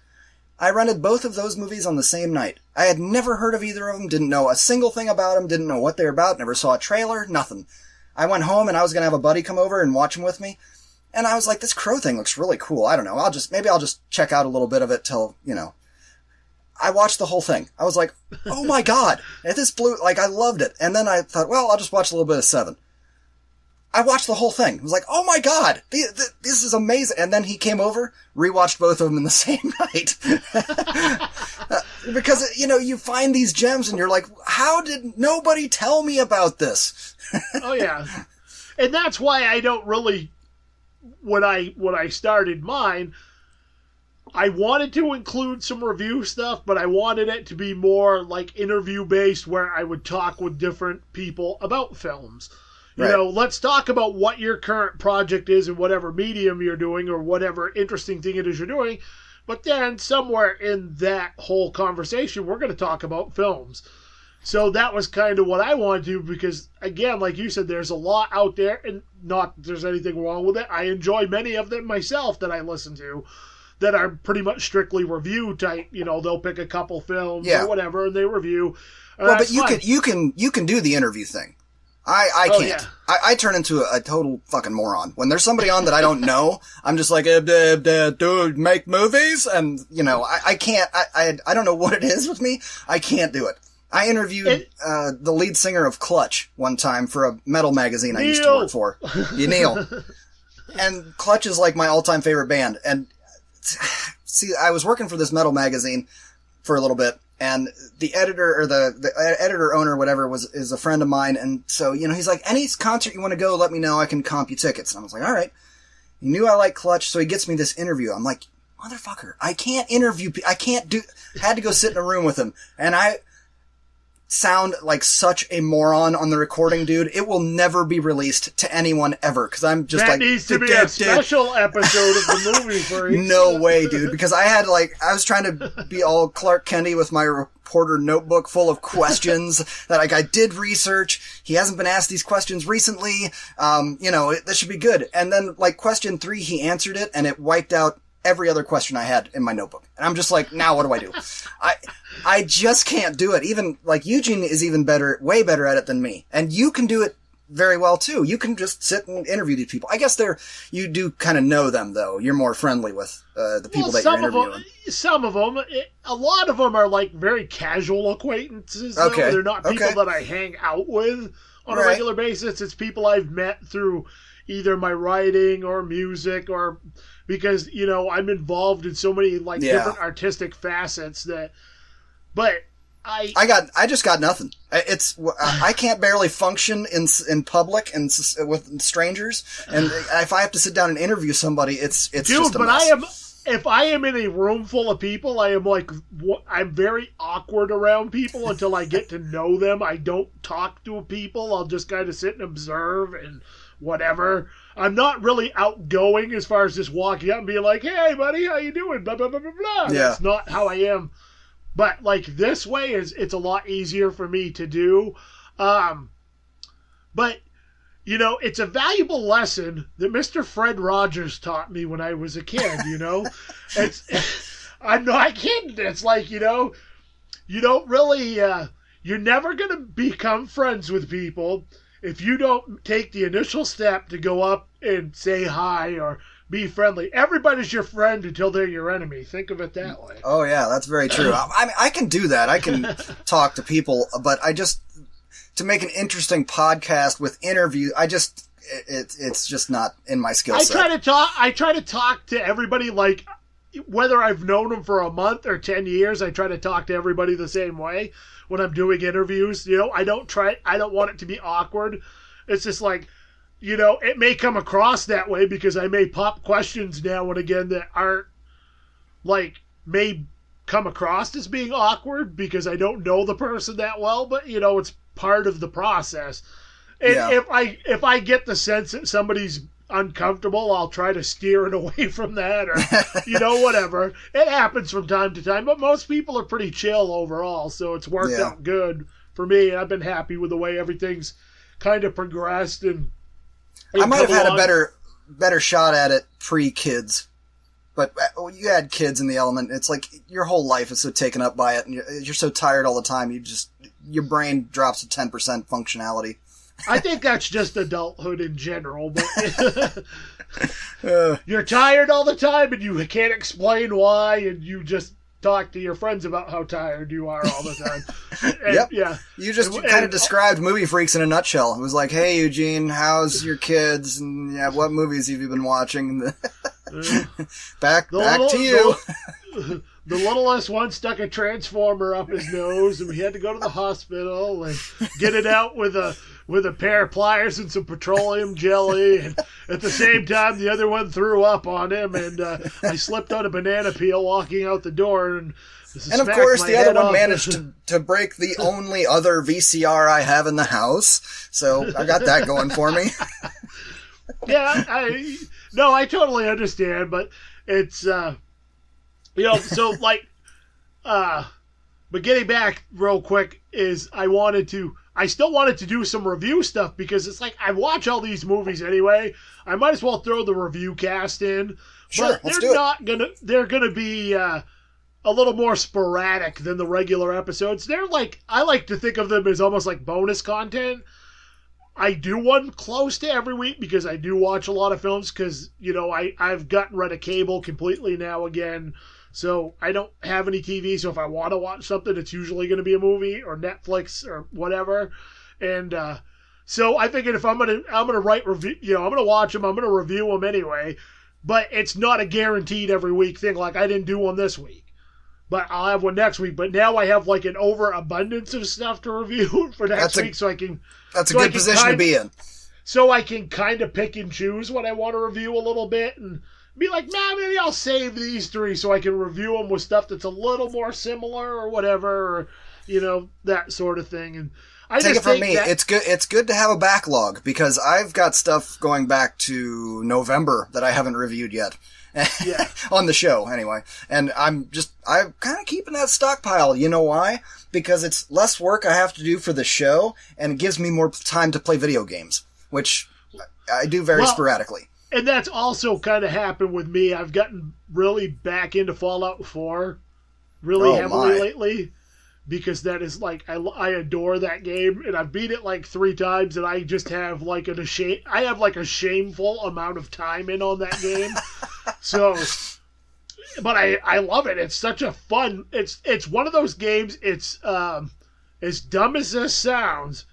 I rented both of those movies on the same night. I had never heard of either of them, didn't know a single thing about them, didn't know what they were about, never saw a trailer, nothing. I went home and I was going to have a buddy come over and watch them with me. And I was like, this Crow thing looks really cool. I don't know. Maybe I'll just check out a little bit of it till, I watched the whole thing. I was like, oh my God, this blew, I loved it. And then I thought, well, I'll just watch a little bit of Seven. I watched the whole thing. I was like, oh my God, this is amazing. And then he came over, rewatched both of them in the same night. Because, you find these gems and you're like, how did nobody tell me about this? Oh yeah. And that's why I don't really, when I started mine, I wanted to include some review stuff, but I wanted it to be more like interview based, where I would talk with different people about films. Let's talk about what your current project is in whatever medium you're doing, or whatever interesting thing it is you're doing. But then somewhere in that whole conversation, we're going to talk about films. So that was kind of what I wanted to do, because, again, like you said, there's a lot out there, and not that there's anything wrong with it. I enjoy many of them myself that I listen to, that are pretty much strictly review type. They'll pick a couple films or whatever, and they review. Well, but you can do the interview thing. I can't. Yeah. I turn into a total fucking moron. When there's somebody on that I don't know, I'm just like, dude, make movies? And, I can't, I don't know what it is with me. I can't do it. I interviewed the lead singer of Clutch one time for a metal magazine I used to work for. Neil. And Clutch is like my all-time favorite band. And see, I was working for this metal magazine for a little bit, and the editor or the editor owner, whatever, is a friend of mine. And so, he's like, any concert you want to go, let me know. I can comp you tickets. And I was like, all right. He knew I liked Clutch, so he gets me this interview. I'm like, motherfucker, I can't interview. Had to go sit in a room with him. And I sound like such a moron on the recording, dude. It will never be released to anyone ever, because I'm just that needs to be a special episode of the movie for you. No way, dude, because I was trying to be all Clark Kenny with my reporter notebook full of questions that I did research. He hasn't been asked these questions recently. This should be good. And then question 3, he answered it, and it wiped out every other question I had in my notebook. And I'm just like, now what do I do? I just can't do it. Even, Eugene is even way better at it than me. And you can do it very well, too. You can just sit and interview these people. I guess you do kind of know them, though. You're more friendly with the people that you're interviewing. Some of them. A lot of them are, very casual acquaintances. Okay. They're not people that I hang out with on a regular basis. It's people I've met through either my writing or music, or because, I'm involved in so many, different artistic facets that... But I just got nothing. I can't barely function in public and with strangers. And if I have to sit down and interview somebody, it's just a mess. If I am in a room full of people, I'm very awkward around people until I get to know them. I don't talk to people. I'll just kind of sit and observe and whatever. I'm not really outgoing as far as just walking up and being like, "Hey, buddy, how you doing?" Blah blah blah blah blah. Yeah. That's not how I am. But this way it's a lot easier for me to do. But it's a valuable lesson that Mr. Fred Rogers taught me when I was a kid. I'm not kidding. It's you don't really. You're never gonna become friends with people if you don't take the initial step to go up and say hi or be friendly. Everybody's your friend until they're your enemy. Think of it that way. Oh, yeah, that's very true. I can do that. I can talk to people, but to make an interesting podcast with interview, it's just not in my skill set. I try to talk to everybody, whether I've known them for a month or 10 years, I try to talk to everybody the same way when I'm doing interviews. I don't want it to be awkward. It's just it may come across that way because I may pop questions now and again that aren't, may come across as being awkward because I don't know the person that well, but, it's part of the process. And if I get the sense that somebody's uncomfortable, I'll try to steer it away from that or, whatever. It happens from time to time, but most people are pretty chill overall, so it's worked out good for me. I've been happy with the way everything's kind of progressed, and I might have had a better shot at it pre-kids, but you had kids in the element. It's your whole life is so taken up by it, and you're so tired all the time. Your brain drops to 10% functionality. I think that's just adulthood in general, but you're tired all the time, and you can't explain why, and you just talk to your friends about how tired you are all the time. And, yep. Yeah. You just kind of described Movie Freaks in a nutshell. It was like, "Hey, Eugene, how's your kids? And what movies have you been watching?" back to you. The littlest one stuck a transformer up his nose, and we had to go to the hospital and get it out with a pair of pliers and some petroleum jelly. And at the same time, the other one threw up on him, and I slipped on a banana peel walking out the door. And of course, the other one managed to break the only other VCR I have in the house, so I got that going for me. Yeah, I totally understand, but it's but getting back real quick is I still wanted to do some review stuff because it's I watch all these movies anyway. I might as well throw the review cast in. Sure, but they're gonna be a little more sporadic than the regular episodes. They're I like to think of them as almost like bonus content. I do one close to every week because I do watch a lot of films because, I've gotten rid of cable completely now again. So I don't have any TV, so if I want to watch something, it's usually going to be a movie or Netflix or whatever. And so I figured if I'm gonna write review, I'm gonna watch them, I'm gonna review them anyway. But it's not a guaranteed every week thing. Like I didn't do one this week, but I'll have one next week. But now I have like an overabundance of stuff to review for next week, so I can. That's a good position to be in. So I can kind of pick and choose what I want to review a little bit and be like, nah, maybe I'll save these 3 so I can review them with stuff that's a little more similar or whatever, or, that sort of thing. And I Take just it from think me, it's good. It's good to have a backlog because I've got stuff going back to November that I haven't reviewed yet. Yeah. On the show, anyway. And I'm kind of keeping that stockpile. You know why? Because it's less work I have to do for the show, and it gives me more time to play video games, which I do very sporadically. And that's also kind of happened with me. I've gotten really back into Fallout 4 really heavily lately because that is like, I adore that game, and I've beat it like 3 times, and I just have like a shameful amount of time in on that game. So, but I love it. It's such a fun, it's one of those games, it's as dumb as this sounds,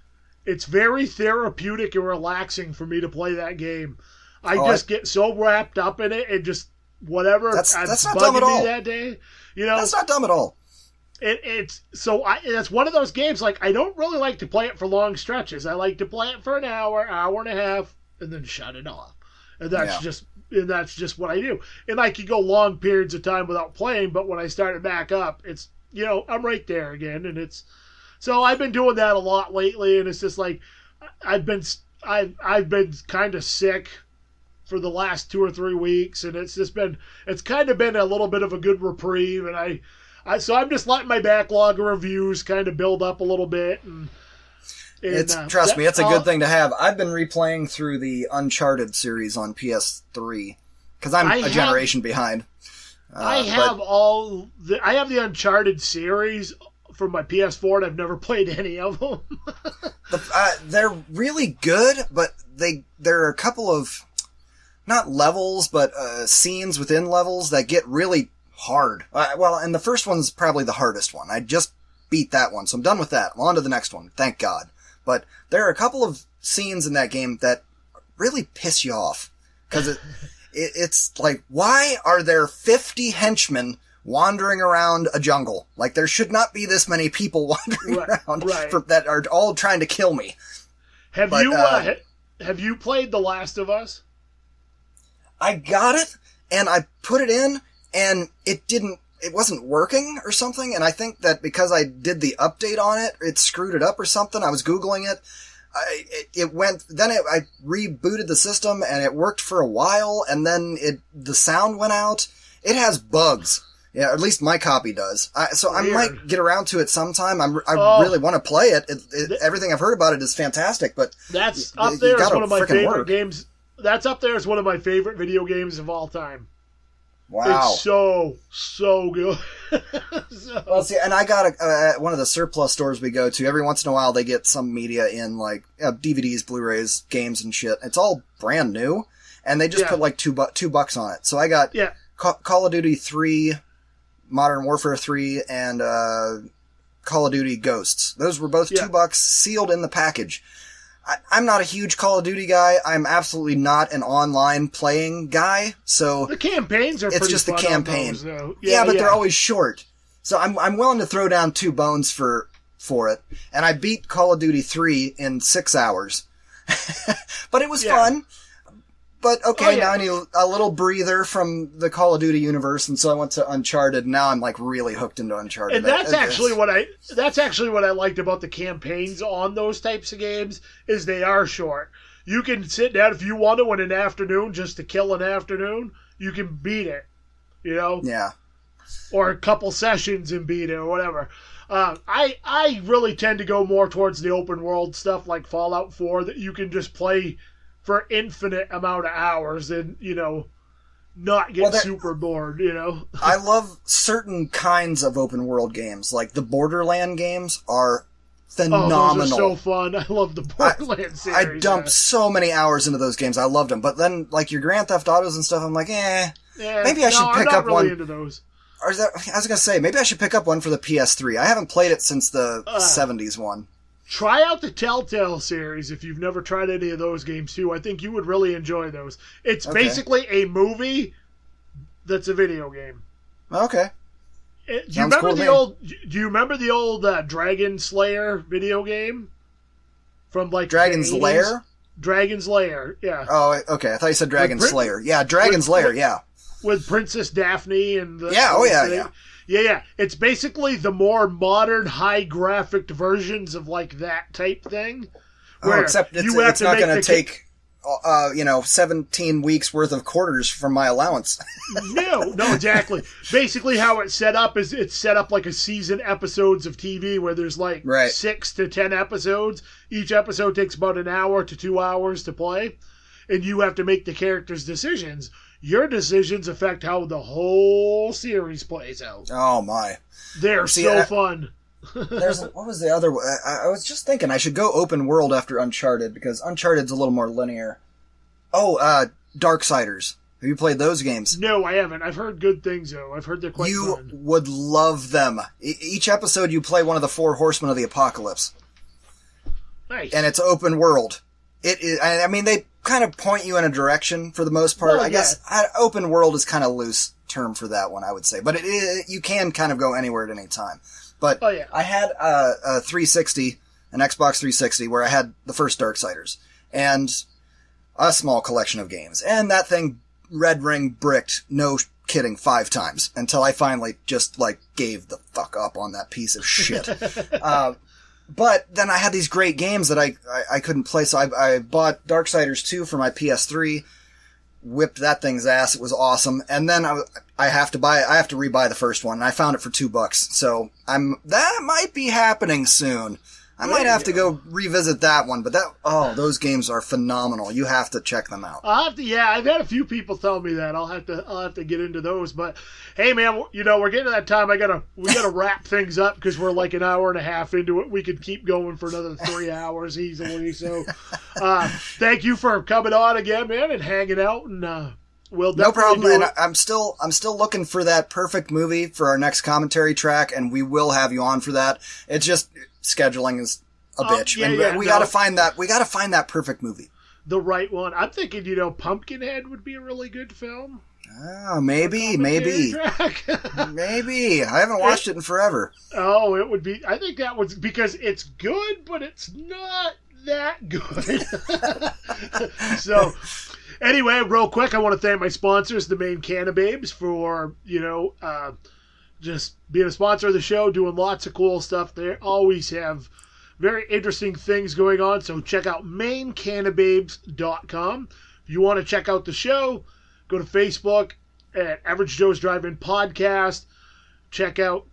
it's very therapeutic and relaxing for me to play that game. I just get so wrapped up in it and just whatever that's not dumb at all. that day. That's not dumb at all. It's one of those games, like, I don't really like to play it for long stretches. I like to play it for an hour and a half, and then shut it off. And that's just what I do. And I could go long periods of time without playing, but when I start it back up, it's, I'm right there again. And so I've been doing that a lot lately, and it's just like, I've been kind of sick for the last 2 or 3 weeks, and it's kind of been a little bit of a good reprieve, and so I'm just letting my backlog of reviews kind of build up a little bit, and trust me, it's a good thing to have. I've been replaying through the Uncharted series on PS3 because I'm a generation behind. I have the Uncharted series for my PS4, and I've never played any of them. They're really good, but there are a couple of not levels, but scenes within levels that get really hard. And the first one's probably the hardest one. I just beat that one, so I'm done with that. I'm on to the next one, thank God. But there are a couple of scenes in that game that really piss you off. Because it's like, why are there 50 henchmen wandering around a jungle? Like, there should not be this many people wandering around that are all trying to kill me. Have you played The Last of Us? I got it, and I put it in, and it wasn't working or something, and I think that because I did the update on it, it screwed it up or something. I was Googling it. I rebooted the system, and it worked for a while, and then the sound went out. It has bugs. Yeah, at least my copy does. So I might get around to it sometime. I really want to play it. Everything I've heard about it is fantastic, but that's up there as one of my favorite games. That's up there as one of my favorite video games of all time. Wow. It's so good. Well, see, and I got one of the surplus stores we go to. Every once in a while, they get some media in, like DVDs, Blu-rays, games, and shit. It's all brand new, and they just put like $2 on it. So I got Call of Duty 3, Modern Warfare 3, and Call of Duty Ghosts. Those were both $2 sealed in the package. I'm not a huge Call of Duty guy. I'm absolutely not an online playing guy. So the campaigns are pretty just fun the campaign. On those, but they're always short. So I'm willing to throw down 2 bones for it. And I beat Call of Duty 3 in 6 hours. But it was fun. But now I need a little breather from the Call of Duty universe, and so I went to Uncharted. And now I'm like really hooked into Uncharted. And that's actually what I liked about the campaigns on those types of games is they are short. You can sit down if you want to in an afternoon just to kill an afternoon. You can beat it, Yeah. Or a couple sessions and beat it or whatever. I really tend to go more towards the open world stuff like Fallout 4 that you can just play for infinite amount of hours and, not get super bored, I love certain kinds of open world games. Like the Borderland games are phenomenal. Those are so fun. I love the Borderland series. I dumped so many hours into those games. I loved them. But then, like your Grand Theft Autos and stuff, I'm like, maybe I should pick up one. Into those. I was gonna say, maybe I should pick up one for the PS3. I haven't played it since the 70s one. Try out the Telltale series if you've never tried any of those games too. I think you would really enjoy those. It's basically a movie that's a video game. Okay. Do you remember the old Dragon Slayer video game from like Dragon's Lair? Dragon's Lair, yeah. Oh, okay. I thought you said Dragon Slayer. Yeah, Dragon's Lair. Yeah. With Princess Daphne and the Yeah. It's basically the more modern, high graphic versions of like that type thing. Except it's not going to take 17 weeks worth of quarters from my allowance. No, exactly. Basically how it's set up is it's set up like a season episodes of TV where there's like 6 to 10 episodes. Each episode takes about an hour to 2 hours to play. And you have to make the characters' decisions. Your decisions affect how the whole series plays out. Oh my. They're fun. What was the other one? I was just thinking I should go open world after Uncharted because Uncharted's a little more linear. Oh, Darksiders. Have you played those games? No, I haven't. I've heard good things though. I've heard they're quite fun. You would love them. Each episode you play one of the 4 horsemen of the apocalypse. Nice. And it's open world. It is, I mean, they kind of point you in a direction for the most part. I guess open world is kind of a loose term for that one, I would say. But you can kind of go anywhere at any time. But I had a 360, an Xbox 360, where I had the first Darksiders and a small collection of games. And that thing red ring bricked, no kidding, 5 times until I finally just like gave the fuck up on that piece of shit. But then I had these great games that I couldn't play, so I bought Darksiders 2 for my PS3, whipped that thing's ass. It was awesome. And then I have to rebuy the first one, and I found it for $2. So that might be happening soon. I might have to go revisit that one, but those games are phenomenal. You have to check them out. I've had a few people tell me that. I'll have to get into those. But hey, man, we're getting to that time. We gotta wrap things up because we're like an hour and a half into it. We could keep going for another 3 hours easily. So, thank you for coming on again, man, and hanging out. And we'll no problem. And I'm still looking for that perfect movie for our next commentary track, and we will have you on for that. It's just scheduling is a bitch. We gotta find that. We gotta find that perfect movie. The right one. I'm thinking, Pumpkinhead would be a really good film. Maybe. Maybe. I haven't watched it in forever. Oh, it would be. I think that was because it's good, but it's not that good. So, anyway, real quick, I want to thank my sponsors, the main Cannababes, for, just being a sponsor of the show, doing lots of cool stuff. They always have very interesting things going on, so check out maincannababes.com. If you want to check out the show, go to Facebook at Average Joe's Drive-In Podcast. Check out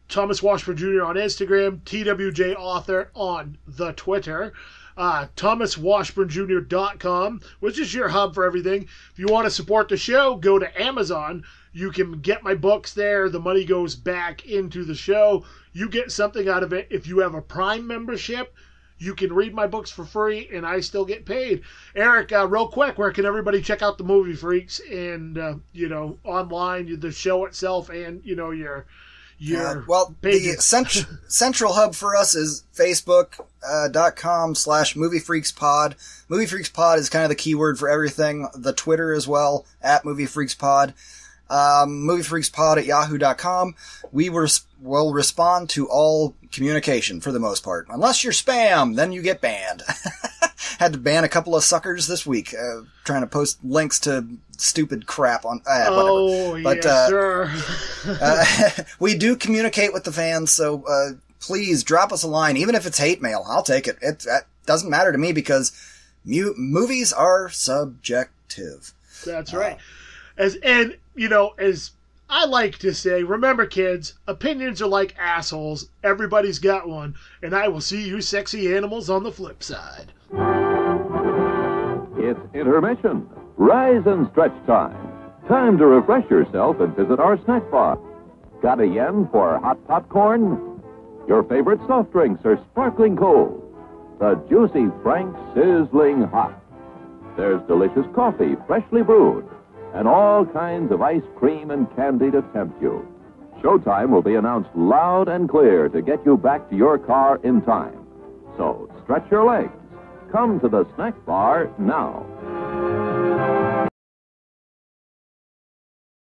Thomas Washburn Jr. on Instagram, TWJ Author on the Twitter, thomaswashburnjr.com, which is your hub for everything. If you want to support the show, go to Amazon. You can get my books there. The money goes back into the show. You get something out of it. If you have a Prime membership, you can read my books for free, and I still get paid. Eric, real quick, where can everybody check out the Movie Freaks and, online, the show itself, and, your pages? The central hub for us is Facebook.com/MovieFreaksPod. MovieFreaksPod is kind of the keyword for everything. The Twitter as well, @MovieFreaksPod. MovieFreaksPod@yahoo.com. We will respond to all communication for the most part. Unless you're spam, then you get banned. Had to ban a couple of suckers this week, trying to post links to stupid crap on, whatever. But, sure. We do communicate with the fans, so, please drop us a line, even if it's hate mail. I'll take it. It doesn't matter to me because movies are subjective. That's right. As I like to say, remember kids, opinions are like assholes. Everybody's got one. And I will see you sexy animals on the flip side. It's intermission. Rise and stretch time. Time to refresh yourself and visit our snack bar. Got a yen for hot popcorn? Your favorite soft drinks are sparkling cold. The juicy Frank sizzling hot. There's delicious coffee, freshly brewed. and all kinds of ice cream and candy to tempt you. Showtime will be announced loud and clear to get you back to your car in time. So stretch your legs. Come to the snack bar now.